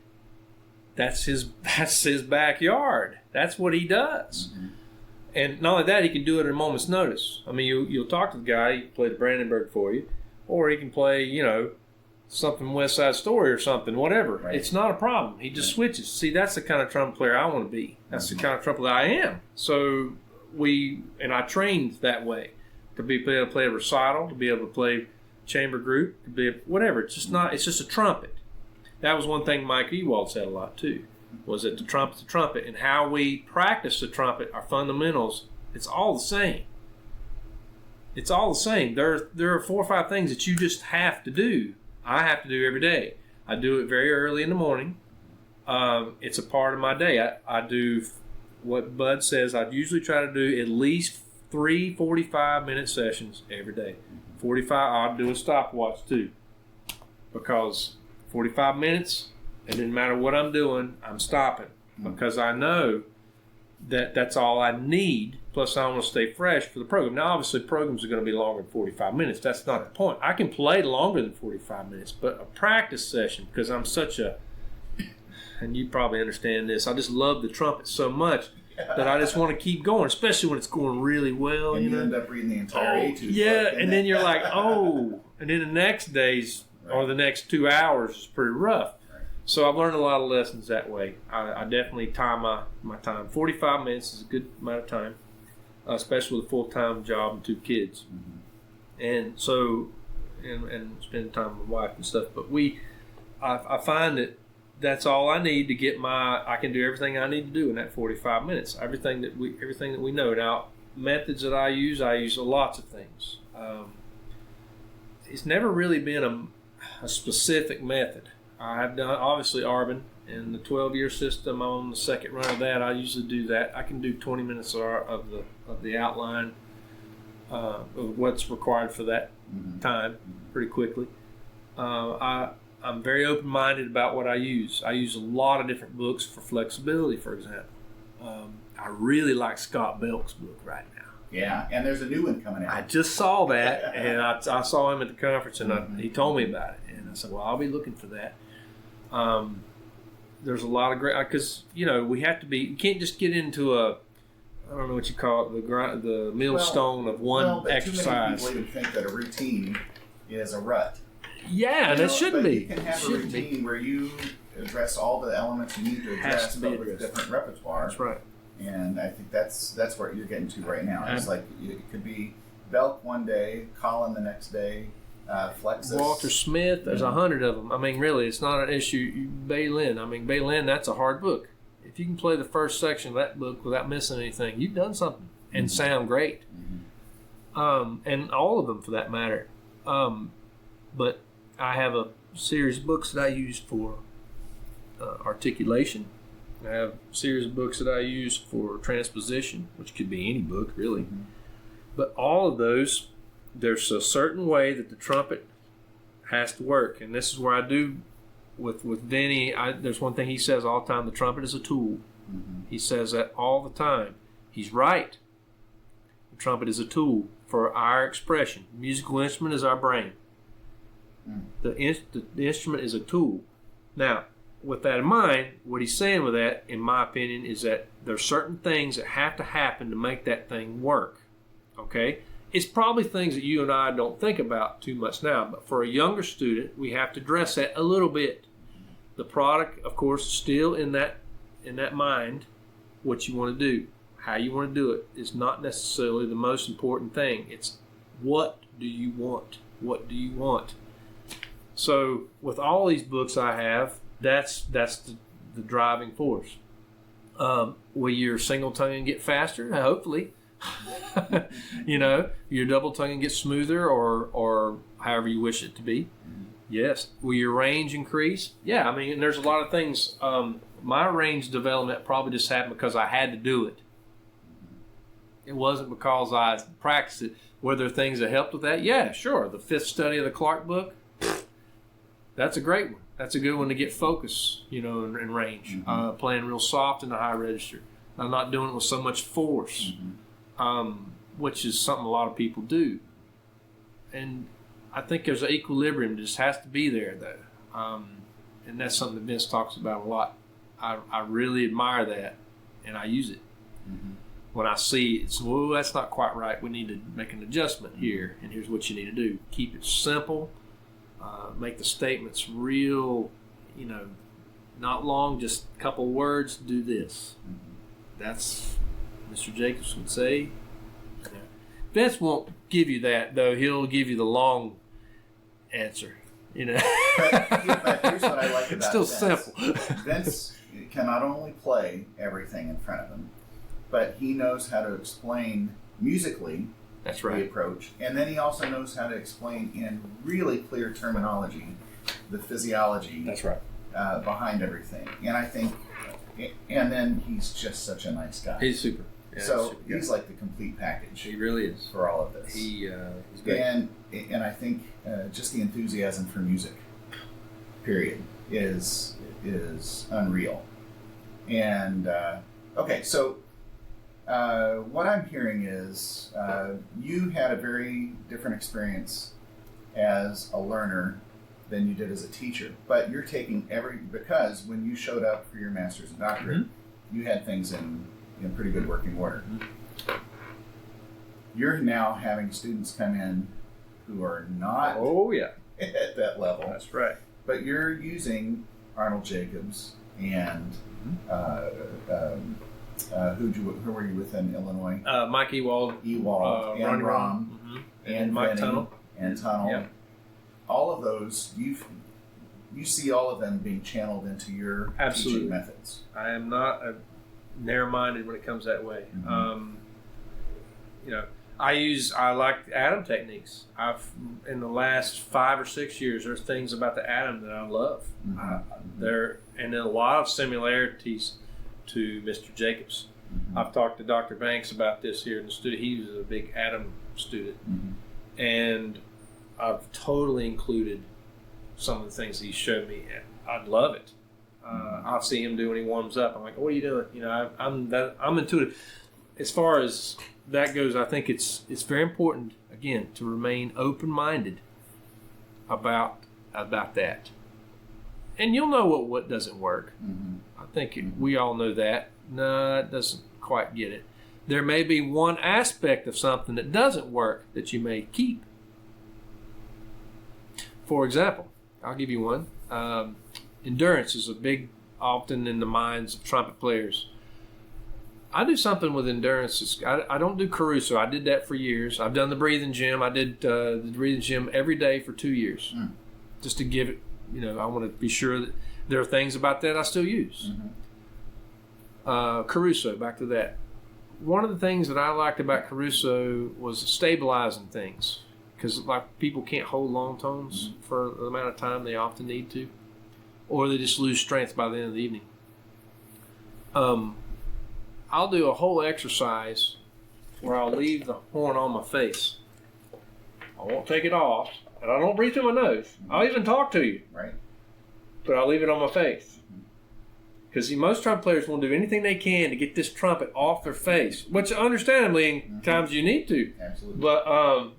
C: that's his backyard. That's what he does. And not only that, he can do it at a moment's notice. I mean, you'll talk to the guy, he can play the Brandenburg for you, or he can play, something West Side Story or something, whatever.
B: Right.
C: It's not a problem. He just switches. See, that's the kind of trumpet player I want to be. That's the kind of trumpet I am. So I trained that way to be able to play a recital, to be able to play chamber group, to be whatever. It's just a trumpet. That was one thing Mike Ewald said a lot too, was that the trumpet, and how we practice the trumpet, our fundamentals, it's all the same. It's all the same. There are 4 or 5 things that you just have to do. I have to do every day. I do it very early in the morning. It's a part of my day. I do what Bud says. I usually try to do at least 3 45-minute sessions every day. 45, I'll do a stopwatch too. Because 45 minutes, it doesn't matter what I'm doing, I'm stopping. Because I know that that's all I need. Plus, I want to stay fresh for the program. Now, obviously, programs are going to be longer than 45 minutes. That's not the point. I can play longer than 45 minutes, but a practice session, because I'm such a, and you probably understand this, I just love the trumpet so much that I just want to keep going, especially when it's going really well.
B: And you end up reading the entire etude.
C: Yeah, and then you're like, and then the next days or the next 2 hours is pretty rough. So I've learned a lot of lessons that way. I definitely time my time. 45 minutes is a good amount of time, especially with a full-time job and 2 kids. And so, and spending time with my wife and stuff. But I find that that's all I need to get I can do everything I need to do in that 45 minutes. Everything that we know. Now, methods that I use lots of things. It's never really been a specific method. I have done, obviously, Arbin, and the 12-year system. I'm on the second run of that. I usually do that. I can do 20 minutes of the outline of what's required for that time pretty quickly. I'm very open-minded about what I use. I use a lot of different books for flexibility, for example. I really like Scott Belk's book right now.
B: Yeah, and there's a new one coming out.
C: I just saw that, and I saw him at the conference, and he told me about it. And I said, well, I'll be looking for that. There's a lot of great, because we have to be. You can't just get into I don't know what you call it, the millstone of one exercise.
B: Too many people even think that a routine is a rut.
C: Yeah, and it shouldn't be.
B: You can have a routine where you address all the elements you need to address, but with a different repertoire.
C: That's right.
B: And I think that's what you're getting to right now. It's like it could be Belk one day, Colin the next day. Flexus.
C: Walter Smith, there's 100 of them. I mean, really, it's not an issue. Bay Lin, that's a hard book. if you can play the first section of that book without missing anything, you've done something and sound great. And all of them for that matter. But I have a series of books that I use for articulation. I have a series of books that I use for transposition, which could be any book really. But all of those, there's a certain way that the trumpet has to work. And this is where I do with Vinny. There's one thing he says all the time: the trumpet is a tool. He says that all the time. He's right. The trumpet is a tool for our expression. The musical instrument is our brain. The instrument is a tool. Now, with that in mind, what he's saying with that, in my opinion, is that there's certain things that have to happen to make that thing work. Okay? It's probably things that you and I don't think about too much now, but for a younger student, we have to address that a little bit. The product, of course, is still in that mind, what you want to do. How you want to do it is not necessarily the most important thing. It's what do you want? What do you want? So with all these books I have, that's the driving force. Will your single tonguing get faster? Hopefully. Your double tonguing get smoother or however you wish it to be. Yes. Will your range increase? Yeah, I mean, there's a lot of things. My range development probably just happened because I had to do it. It wasn't because I practiced it. Were there things that helped with that? Yeah, sure. The 5th study of the Clark book, that's a great one. That's a good one to get focus, and range. Playing real soft in the high register. I'm not doing it with so much force, which is something a lot of people do. And I think there's an equilibrium that just has to be there, though. And that's something that Vince talks about a lot. I really admire that, and I use it. When I see it's, well, that's not quite right. We need to make an adjustment here, and here's what you need to do. Keep it simple. Make the statements real, not long, just a couple words, do this. That's Mr. Jacobs would say. Vince won't give you that, though. He'll give you the long answer,
B: But here's what I like about
C: it's still
B: Vince.
C: simple.
B: Vince can not only play everything in front of him, but he knows how to explain musically
C: That's
B: the
C: right.
B: approach, and then he also knows how to explain in really clear terminology the physiology
C: That's right.
B: behind everything. And I think, and then he's just such a nice guy.
C: He's super. Yeah,
B: So he's like the complete package.
C: He really is.
B: For all of this.
C: He's great.
B: And I think just the enthusiasm for music, period, is unreal. And okay, so what I'm hearing is you had a very different experience as a learner than you did as a teacher, but you're taking because when you showed up for your master's and doctorate, you had things in pretty good working order. You're now having students come in who are not at that level.
C: That's right.
B: But you're using Arnold Jacobs and who were you with in Illinois?
C: Mike Ewald,
B: and
C: Ronnie
B: Rom,
C: and Mike
B: Vinny,
C: Tunnel.
B: and Tunnel.
C: Yeah.
B: All of those, you see all of them being channeled into your teaching methods.
C: I am not narrow-minded when it comes that way. I like atom techniques. In the last 5 or 6 years, there's things about the atom that I love. There and a lot of similarities to Mr. Jacobs. I've talked to Dr. Banks about this here in the studio. He was a big atom student, and I've totally included some of the things he showed me. And I love it. I'll see him do when he warms up. I'm like, "What are you doing?" I'm intuitive. As far as that goes, I think it's very important again to remain open-minded about that. And you'll know what doesn't work. I think we all know that. No, it doesn't quite get it. There may be one aspect of something that doesn't work that you may keep. For example, I'll give you one. Endurance is often in the minds of trumpet players. I do something with endurance. I don't do Caruso. I did that for years. I've done the breathing gym. I did the breathing gym every day for 2 years. Just to give it, I want to be sure that there are things about that I still use. Caruso, back to that. One of the things that I liked about Caruso was stabilizing things, because like people can't hold long tones for the amount of time they often need to, or they just lose strength by the end of the evening. I'll do a whole exercise where I'll leave the horn on my face. I won't take it off, and I don't breathe through my nose. I'll even talk to you,
B: Right.
C: but I'll leave it on my face. Because most trumpet players will do anything they can to get this trumpet off their face, which understandably in times you need to.
B: Absolutely.
C: But I'll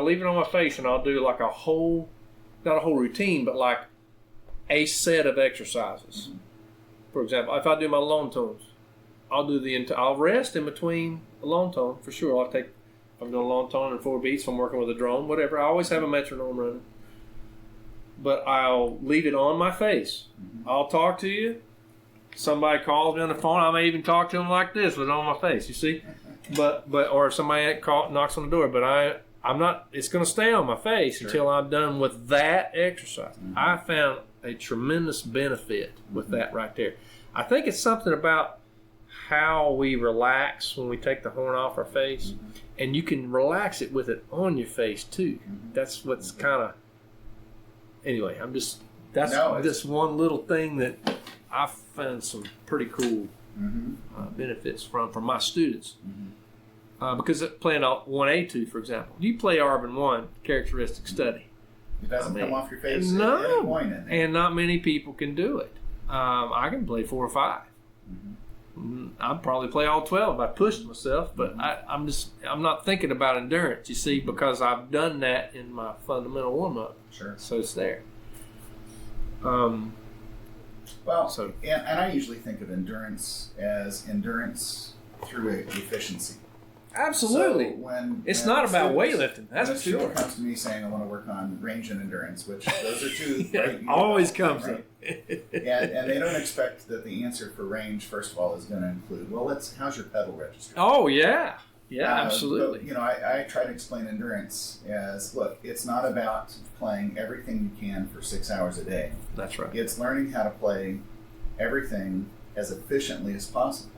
C: leave it on my face, and I'll do like a whole, not a whole routine, but like a set of exercises. For example, if I do my long tones, I'll do I'll rest in between a long tone for sure. If I'm doing a long tone and 4 beats, if I'm working with a drone, whatever. I always have a metronome running, but I'll leave it on my face. I'll talk to you. Somebody calls me on the phone, I may even talk to them like this with it on my face. You see, but or if somebody knocks on the door, but I'm not. It's going to stay on my face until I'm done with that exercise. I found a tremendous benefit with that right there. I think it's something about how we relax when we take the horn off our face, and you can relax it with it on your face too. That's what's kind of. Anyway, that's just one little thing that I found some pretty cool benefits from my students. Because playing a 1A2, for example, you play Arbin 1, characteristic study.
B: It doesn't come off your face
C: no,
B: at any point in there.
C: And not many people can do it. I can play 4 or 5. I'd probably play all 12 if I pushed myself, but I'm not thinking about endurance, you see, because I've done that in my fundamental warm-up.
B: Sure.
C: So it's there.
B: And I usually think of endurance as endurance through efficiency.
C: Absolutely.
B: So
C: it's not about weightlifting. That's
B: when a
C: for sure.
B: student comes to me saying, I want to work on range and endurance, which those are two. Right,
C: always comes
B: right?
C: up.
B: and they don't expect that the answer for range, first of all, is going to include, well, how's your pedal register?
C: Oh, yeah. Yeah, absolutely.
B: But, I try to explain endurance as, look, it's not about playing everything you can for 6 hours a day.
C: That's right.
B: It's learning how to play everything as efficiently as possible.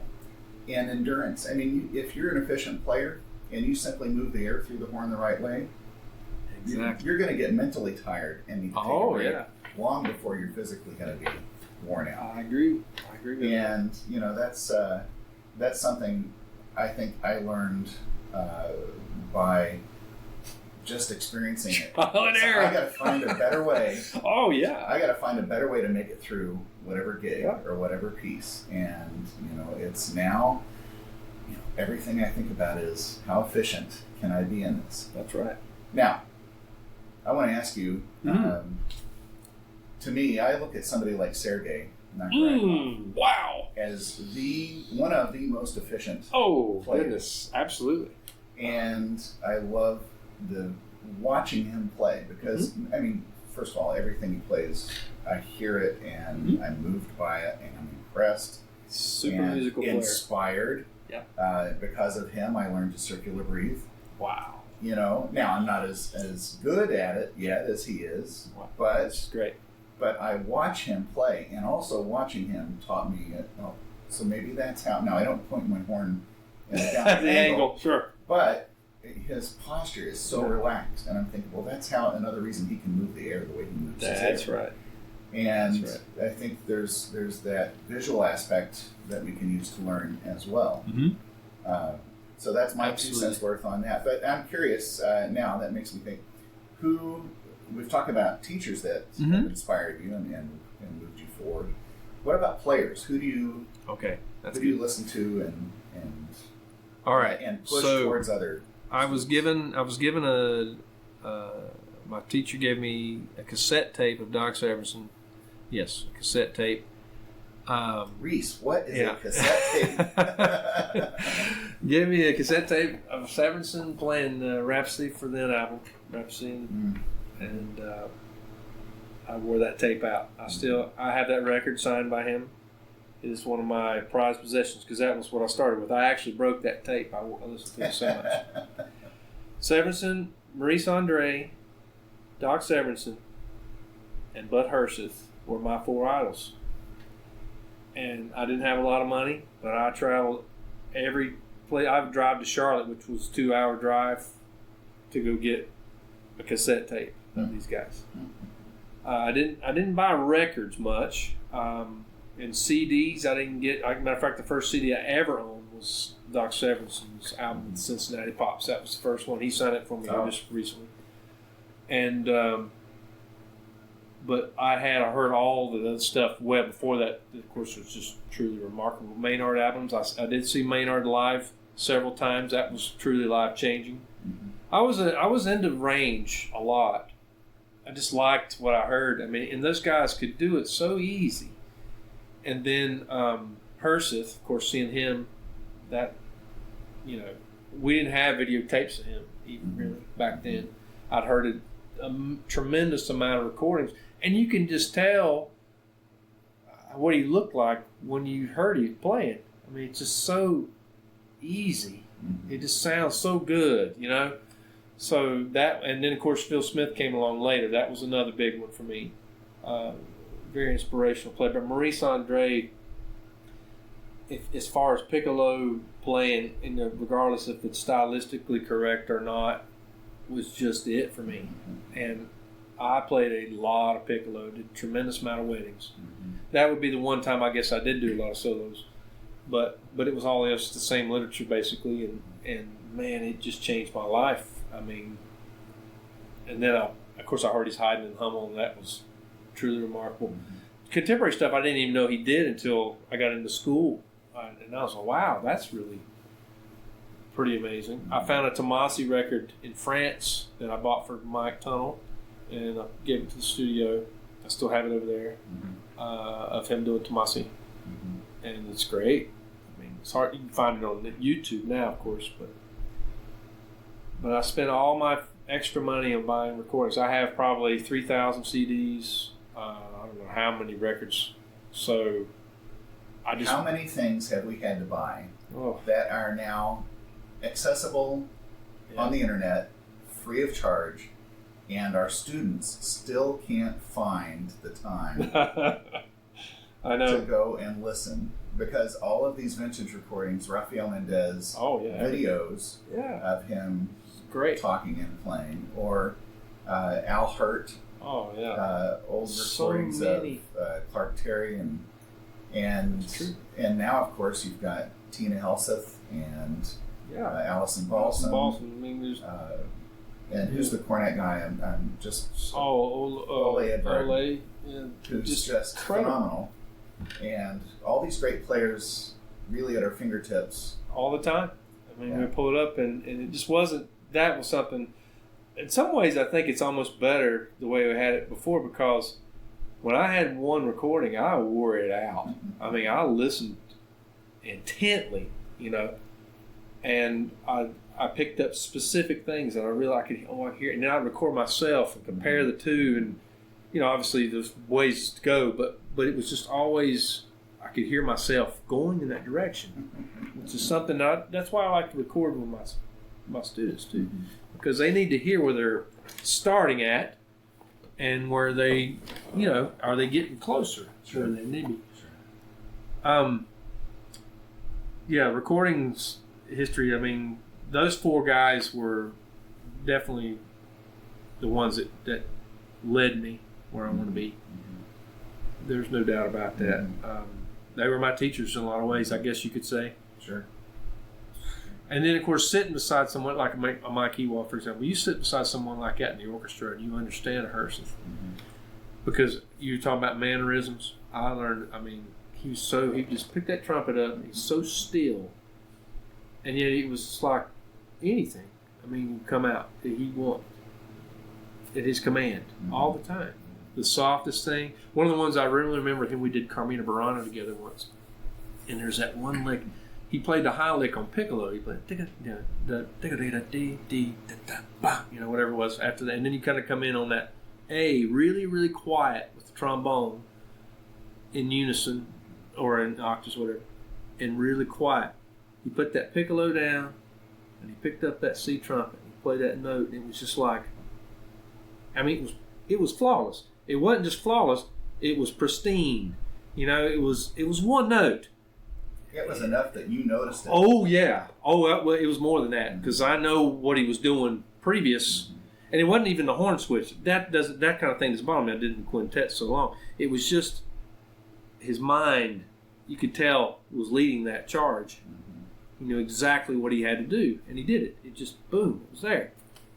B: And endurance, I mean, if you're an efficient player and you simply move the air through the horn the right way, you're going to get mentally tired and need to take a break long before you're physically going to be worn out.
C: I agree with that.
B: And, that's something I think I learned by just experiencing it.
C: Trial and error.
B: I got to find a better way.
C: Oh, yeah.
B: I got to find a better way to make it through whatever gig or whatever piece. And, it's now, everything I think about is how efficient can I be in this?
C: That's right.
B: Now, I want to ask you, to me, I look at somebody like Sergei
C: wow.
B: as one of the most efficient
C: players.
B: Goodness.
C: Absolutely.
B: And I love watching him play because, I mean, first of all, everything he plays, I hear it and I'm moved by it and I'm impressed.
C: Super
B: and
C: musical player.
B: Inspired.
C: Yeah.
B: Because of him, I learned to circular breathe.
C: Wow.
B: Now I'm not as good at it yet as he is, but
C: that's great.
B: But I watch him play, and also watching him taught me. So maybe that's how. Now I don't point my horn down
C: the angle, sure.
B: But his posture is so relaxed, and I'm thinking, well, that's how. Another reason he can move the air the way he moves.
C: That's right.
B: And I think there's that visual aspect that we can use to learn as well. So that's my 2 cents worth on that. But I'm curious now. That makes me think. We've talked about teachers that have inspired you and moved you forward. What about players? Who do you listen to and
C: all right
B: and push towards other?
C: I was given my teacher gave me a cassette tape of Doc Severinsen. Yes, a cassette tape.
B: Reese, what is a cassette tape?
C: Give me a cassette tape of Severinsen playing Rhapsody for that album, Rhapsody, and I wore that tape out. I have that record signed by him. It is one of my prized possessions because that was what I started with. I actually broke that tape. I listened to it so much. Severinsen, Maurice Andre, Doc Severinsen, and Bud Herseth were my 4 idols. and I didn't have a lot of money, but I traveled every place. I would drive to Charlotte, which was a 2-hour drive, to go get a cassette tape of these guys. I didn't buy records much, and CDs I didn't get. As a matter of fact, the first CD I ever owned was Doc Severinsen's album, Cincinnati Pops. That was the first one. He signed it for me just recently, and but I heard all the other stuff well before that. Of course, it was just truly remarkable. Maynard albums. I did see Maynard live several times. That was truly life changing. I was into range a lot. I just liked what I heard. I mean, and those guys could do it so easy. And then Herseth, of course, seeing him, that, you know, we didn't have videotapes of him even really back then. I'd heard a tremendous amount of recordings, and you can just tell what he looked like when you heard him playing. I mean, it's just so easy. It just sounds so good, you know. So that, and then of course Phil Smith came along later. That was another big one for me. Very inspirational player. But Maurice Andre, as far as piccolo playing, regardless if it's stylistically correct or not, was just it for me. And I played a lot of piccolo, did a tremendous amount of weddings. That would be the one time I guess I did do a lot of solos. But it was all else the same literature basically, and man, it just changed my life. I mean, and then of course I heard he's hiding in Hummel, and that was truly remarkable. Contemporary stuff I didn't even know he did until I got into school, and I was like, wow, that's really pretty amazing. I found a Tomasi record in France that I bought for Mike Tunnell, and I gave it to the studio. I still have it over there, of him doing Tomasi, and it's great. I mean, it's hard. You can find it on YouTube now, of course, but I spent all my extra money on buying recordings. I have probably 3,000 CDs. I don't know how many records. So I just...
B: How many things have we had to buy that are now accessible on the internet, free of charge, and our students still can't find the time
C: I know.
B: to go and listen? Because all of these vintage recordings, Rafael Mendez videos of him talking and playing, or Al Hurt, old recordings of Clark Terry, and now of course you've got Tina Helseth and Allison Balsam.
C: I mean,
B: and who's the cornet guy? I'm just
C: Ole Edvard,
B: who's just phenomenal. And all these great players really at our fingertips
C: all the time. I mean, we pull it up, and it just wasn't. That was something. In some ways, I think it's almost better the way we had it before, because when I had one recording, I wore it out. I mean, I listened intently, you know, and I picked up specific things that I really I hear it, and then I'd record myself and compare the two, and you know, obviously there's ways to go, but it was just always, I could hear myself going in that direction, which is something that's why I like to record with my students too, because they need to hear where they're starting at and where they, you know, are they getting closer to where they need to be. Recordings history, I mean, those four guys were definitely the ones that led me where I want to be. There's no doubt about that. They were my teachers in a lot of ways, I guess you could say.
B: Sure.
C: And then, of course, sitting beside someone like Mike Ewald, for example, you sit beside someone like that in the orchestra, and you understand a Herseth. Because you talk about mannerisms. I learned, I mean, he just picked that trumpet up, and he's so still. And yet it was just like anything. I mean, you come out that he wanted at his command all the time. The softest thing. One of the ones I really remember him, we did Carmina Burana together once. And there's that one lick. He played the high lick on piccolo. He played you know, whatever it was after that. And then you kind of come in on that A, really, really quiet with the trombone in unison or in octaves, whatever, and really quiet. He put that piccolo down and he picked up that C trumpet and he played that note, and it was just like, I mean, it was flawless. It wasn't just flawless, it was pristine. You know, it was one note.
B: It was enough that you noticed it.
C: Oh yeah. Well, it was more than that because I know what he was doing previous, and it wasn't even the horn switch. That kind of thing doesn't bother me. I did in quintet so long. It was just his mind. You could tell was leading that charge. He knew exactly what he had to do, and he did it. It just boom, it was there.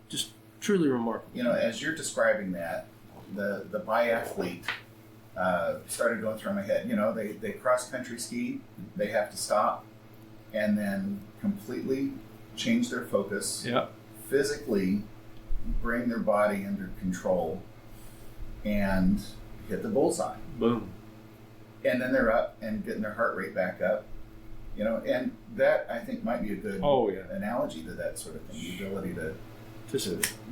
C: Just truly remarkable.
B: You know, as you're describing that, the biathlete started going through my head. You know, they cross country ski, they have to stop, and then completely change their focus.
C: Yeah.
B: Physically bring their body under control and hit the bullseye.
C: Boom.
B: And then they're up and getting their heart rate back up. You know, and that I think might be a good analogy to that sort of thing. The ability to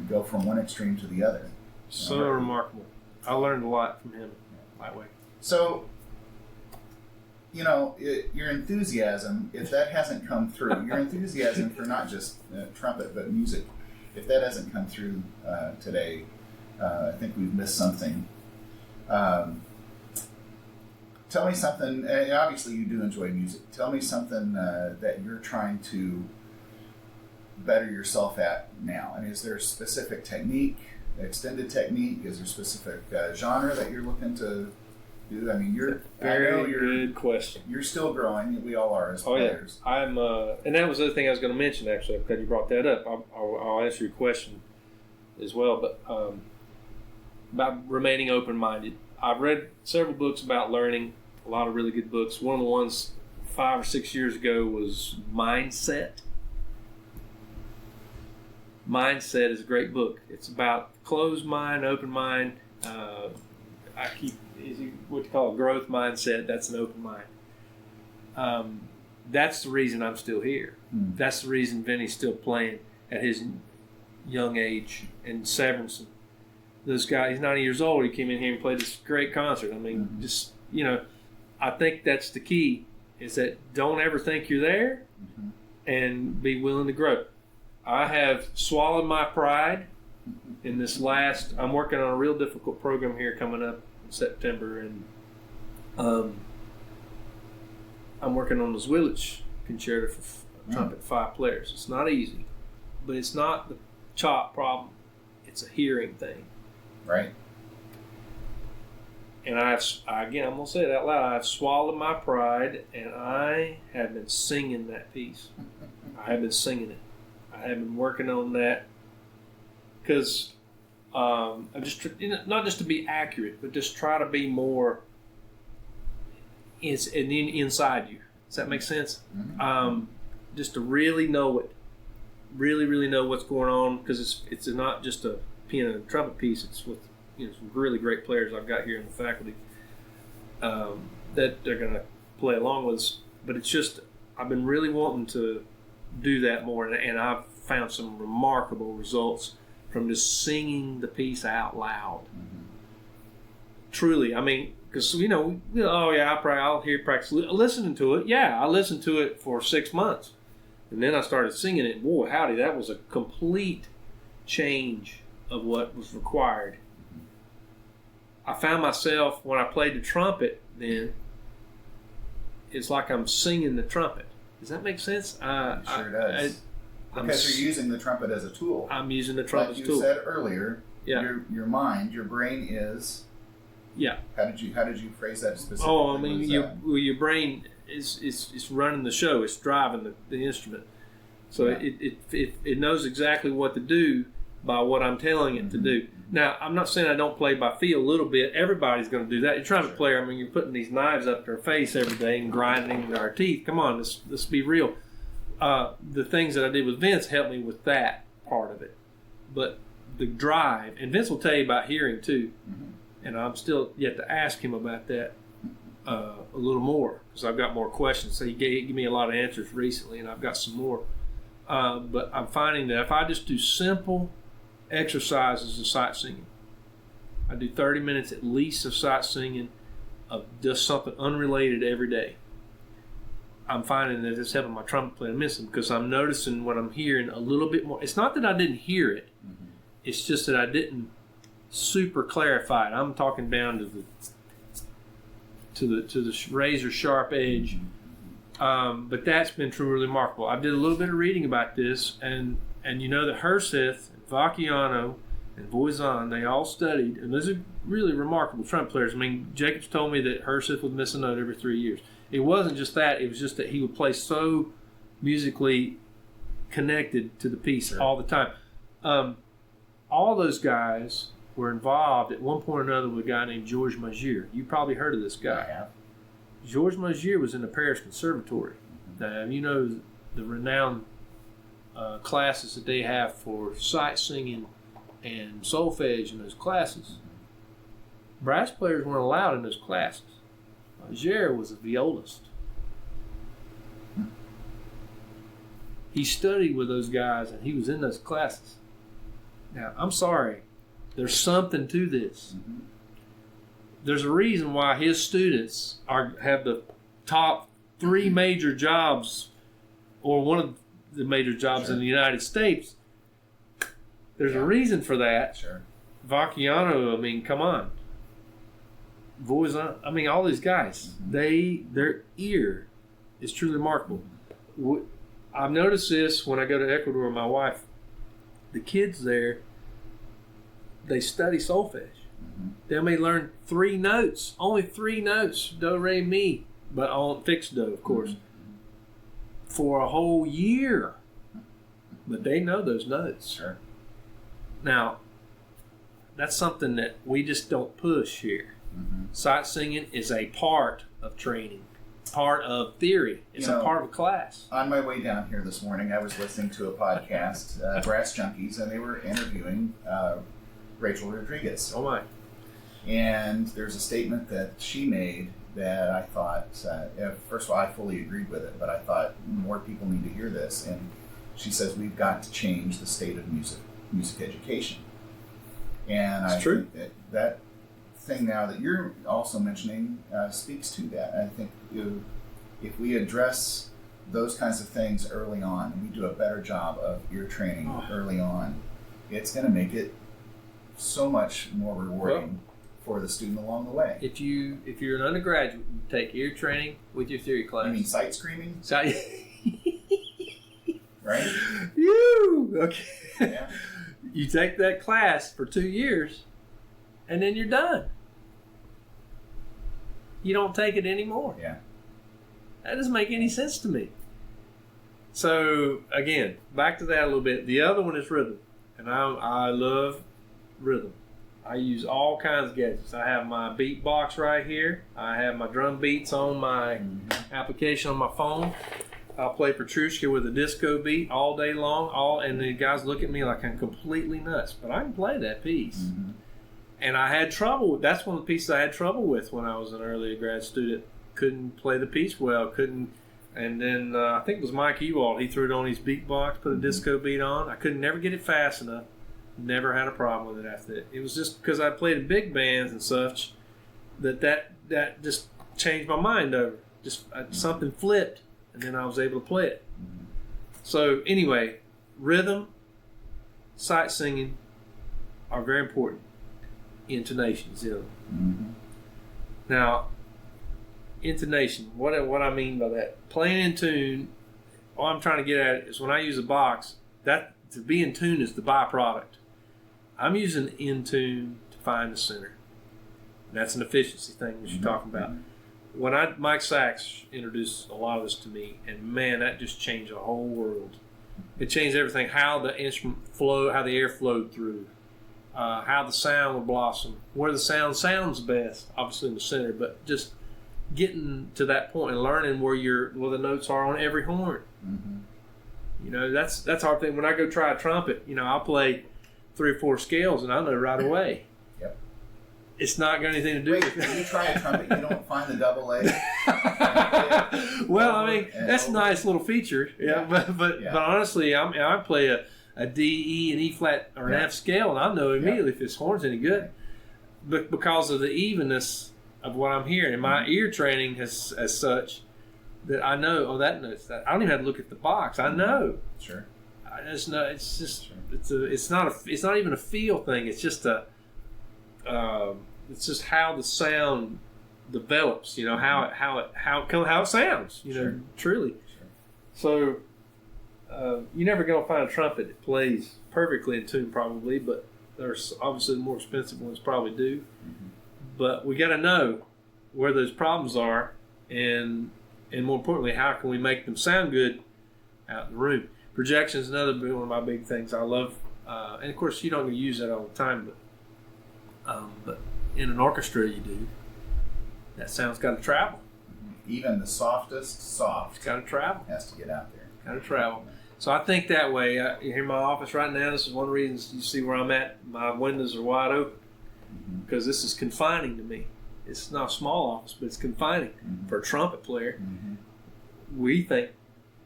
B: go from one extreme to the other.
C: So remarkable. I learned a lot from him that way.
B: So, you know, your enthusiasm, if that hasn't come through, your enthusiasm for not just trumpet but music, if that hasn't come through today, I think we've missed something. Tell me something, and obviously you do enjoy music. Tell me something that you're trying to better yourself at now. I mean, is there a specific technique, extended technique? Is there a specific genre that you're looking to do? I mean,
C: Very good question.
B: You're still growing. We all are as players.
C: Yeah. I'm, and that was the other thing I was going to mention, actually. I'm glad you brought that up. I'll answer your question as well, but about remaining open-minded. I've read several books about learning, a lot of really good books. One of the ones 5 or 6 years ago was Mindset. Mindset is a great book. It's about closed mind, open mind. What you call a growth mindset. That's an open mind. That's the reason I'm still here. That's the reason Vinny's still playing at his young age. And Severinsen, this guy, he's 90 years old. He came in here and played this great concert. I mean, just, you know, I think that's the key, is that don't ever think you're there and be willing to grow. I have swallowed my pride in this I'm working on a real difficult program here coming up in September, and I'm working on the Zwilich concerto for trumpet, 5 players. It's not easy, but it's not the chop problem. It's a hearing thing.
B: Right.
C: And I'm going to say it out loud, I've swallowed my pride, and I have been singing that piece. I have been singing it. I have been working on that because I'm just, not just to be accurate, but just try to be more inside you. Does that make sense? Just to really know it, really know what's going on, because it's not just a piano and trumpet piece. It's with some really great players I've got here in the faculty that they're going to play along with us. But it's just, I've been really wanting to do that more, and I've found some remarkable results from just singing the piece out loud. Truly, I mean, because I'll hear practice listening to it. Yeah, I listened to it for 6 months, and then I started singing it. Boy, howdy, that was a complete change of what was required. I found myself, when I played the trumpet, then it's like I'm singing the trumpet. Does that make sense?
B: It sure does. Because you're using the trumpet as a tool.
C: I'm using the trumpet as a tool.
B: Like you said earlier, your mind, your brain is.
C: Yeah.
B: How did you phrase that specifically?
C: Oh, I mean, your brain is running the show. It's driving the instrument. So it knows exactly what to do by what I'm telling it to do. Now, I'm not saying I don't play by feel a little bit. Everybody's going to do that. You're trying to play. I mean, you're putting these knives up to our face every day and grinding into our teeth. Come on, let's be real. The things that I did with Vince helped me with that part of it. But the drive, and Vince will tell you about hearing too, and I'm still yet to ask him about that a little more, because I've got more questions. So he gave me a lot of answers recently, and I've got some more. But I'm finding that if I just do simple exercises of sight singing, I do 30 minutes at least of sight singing, of just something unrelated every day. I'm finding that it's helping my trumpet playing missing, because I'm noticing what I'm hearing a little bit more. It's not that I didn't hear it. It's just that I didn't super clarify it. I'm talking down to to the razor sharp edge. But that's been truly remarkable. I did a little bit of reading about this, and you know that Herseth, Vacchiano, and Voisin, they all studied, and those are really remarkable trumpet players. I mean, Jacobs told me that Herseth would miss a note every 3 years. It wasn't just that; it was just that he would play so musically connected to the piece all the time. All those guys were involved at one point or another with a guy named Georges Magier. You probably heard of this guy.
B: Yeah.
C: Georges Magier was in the Paris Conservatory. Now, you know the renowned classes that they have for sight singing and solfege in those classes. Brass players weren't allowed in those classes. Magier was a violist. He studied with those guys, and he was in those classes. Now, I'm sorry. There's something to this. There's a reason why his students have the top 3 major jobs, or one of the major jobs in the United States. There's a reason for that.
B: Sure.
C: Vacchiano, I mean, come on. Voisin, I mean, all these guys, their ear is truly remarkable. I've noticed this when I go to Ecuador with my wife. The kids there, they study solfege. They may learn 3 notes, only 3 notes, do, re, mi, but on fixed do, of course, for a whole year. But they know those notes.
B: Sure.
C: Now, that's something that we just don't push here. Sight singing is a part of training, part of theory. It's a part of a class.
B: On my way down here this morning, I was listening to a podcast, Brass Junkies, and they were interviewing Rachel Rodriguez.
C: Oh my.
B: And there's a statement that she made that I thought, first of all, I fully agreed with it, but I thought more people need to hear this. And she says, we've got to change the state of music education. And I think that thing now that you're also mentioning speaks to that. I think if we address those kinds of things early on, and we do a better job of ear training early on, it's going to make it so much more rewarding for the student along the way.
C: If you're an undergraduate, you take ear training with your theory class.
B: You mean sight screaming? Right?
C: Okay.
B: Yeah.
C: You take that class for 2 years, and then you're done. You don't take it anymore.
B: Yeah.
C: That doesn't make any sense to me. So, again, back to that a little bit. The other one is rhythm. And I love rhythm. I use all kinds of gadgets. I have my beat box right here. I have my drum beats on my application on my phone. I'll play Petrushka with a disco beat all day long. And the guys look at me like I'm completely nuts. But I can play that piece. And I had trouble. That's one of the pieces I had trouble with when I was an early grad student. Couldn't play the piece well. And then I think it was Mike Ewald. He threw it on his beat box, put a disco beat on. I could never get it fast enough. Never had a problem with it after that. It was just because I played in big bands and such that just changed my mind over. Just something flipped, and then I was able to play it. So anyway, rhythm, sight singing are very important. Intonations, Now, intonation. What I mean by that, playing in tune. All I'm trying to get at is when I use a box, that to be in tune is the byproduct. I'm using in tune to find the center. And that's an efficiency thing that you're talking about. When Mike Sachs introduced a lot of this to me, and man, that just changed the whole world. It changed everything. How the instrument flowed, how the air flowed through. How the sound would blossom, where the sound sounds best, obviously in the center, but just getting to that point and learning where the notes are on every horn. You know, that's our thing. When I go try a trumpet, I'll play 3 or 4 scales and I know right away.
B: Yep.
C: It's not got anything to do with it.
B: When you try a trumpet, you don't find the double A.
C: Well, I mean, that's a nice little feature. But honestly, I play a D, E, and E flat or an F scale, and I know immediately if this horn's any good, but because of the evenness of what I'm hearing, and my ear training as such that I know. That note's that. I don't even have to look at the box. I know.
B: Sure.
C: I just know. It's just. It's not even a feel thing. It's just it's just how the sound develops. You know, how it sounds. You know,
B: Sure.
C: truly.
B: Sure.
C: So you're never gonna find a trumpet that plays perfectly in tune, probably, but there's obviously the more expensive ones probably do.
B: Mm-hmm.
C: But we got to know where those problems are, and more importantly, how can we make them sound good out in the room. Projection is another one of my big things I love, and of course you don't use that all the time, but in an orchestra you do. That sound's got to travel.
B: Even the softest soft
C: It's got to travel.
B: has to get out there.
C: Got to travel. So I think that way. You're here in my office right now. This is one of the reasons you see where I'm at. My windows are wide open because this is confining to me. It's not a small office, but it's confining for a trumpet player.
B: Mm-hmm.
C: We think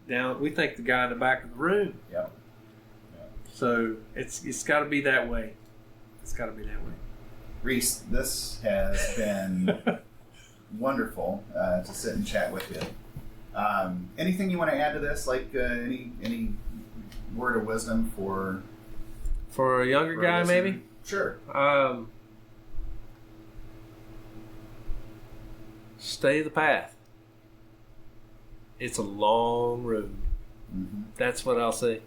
C: the guy in the back of the room.
B: Yep.
C: So it's got to be that way. It's got to be that way.
B: Reese, this has been wonderful to sit and chat with you. Anything you want to add to this? Like any word of wisdom for
C: a younger guy,
B: listener?
C: maybe?
B: Sure.
C: Stay the path. It's a long road.
B: Mm-hmm.
C: That's what I'll say.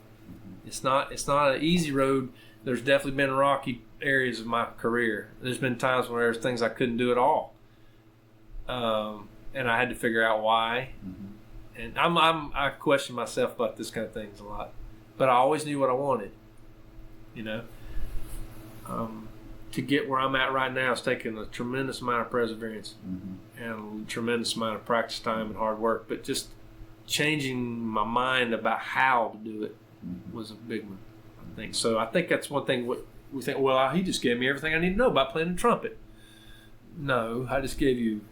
C: It's not an easy road. There's definitely been rocky areas of my career. There's been times where there's things I couldn't do at all, and I had to figure out why.
B: Mm-hmm.
C: And I question myself about this kind of things a lot, but I always knew what I wanted. You know, to get where I'm at right now is taking a tremendous amount of perseverance and a tremendous amount of practice time and hard work. But just changing my mind about how to do it was a big one, I think. So I think that's one thing we think, well, he just gave me everything I need to know about playing the trumpet. No, I just gave you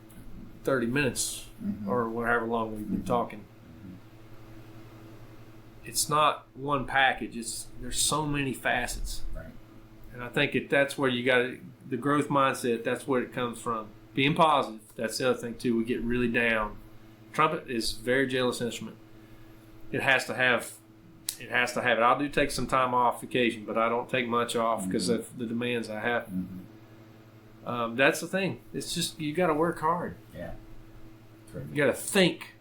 C: 30 minutes or however long we've been talking. It's not one package. There's so many facets.
B: Right.
C: And I think that's where you got the growth mindset. That's where it comes from. Being positive. That's the other thing too. We get really down. Trumpet is a very jealous instrument. It has to have it. I do take some time off occasion, but I don't take much off because of the demands I have. That's the thing. It's just you got to work hard.
B: Yeah. Terrific.
C: You got to think.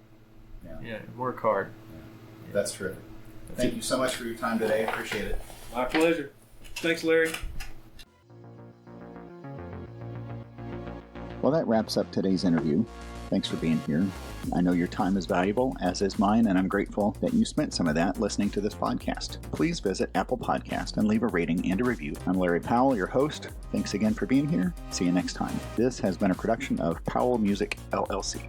B: Yeah.
C: Work hard.
B: Yeah. That's terrific. Thank you so much for your time today. I appreciate it.
C: My pleasure. Thanks, Larry.
A: Well, that wraps up today's interview. Thanks for being here. I know your time is valuable, as is mine, and I'm grateful that you spent some of that listening to this podcast. Please visit Apple Podcast and leave a rating and a review. I'm Larry Powell, your host. Thanks again for being here. See you next time. This has been a production of Powell Music, LLC.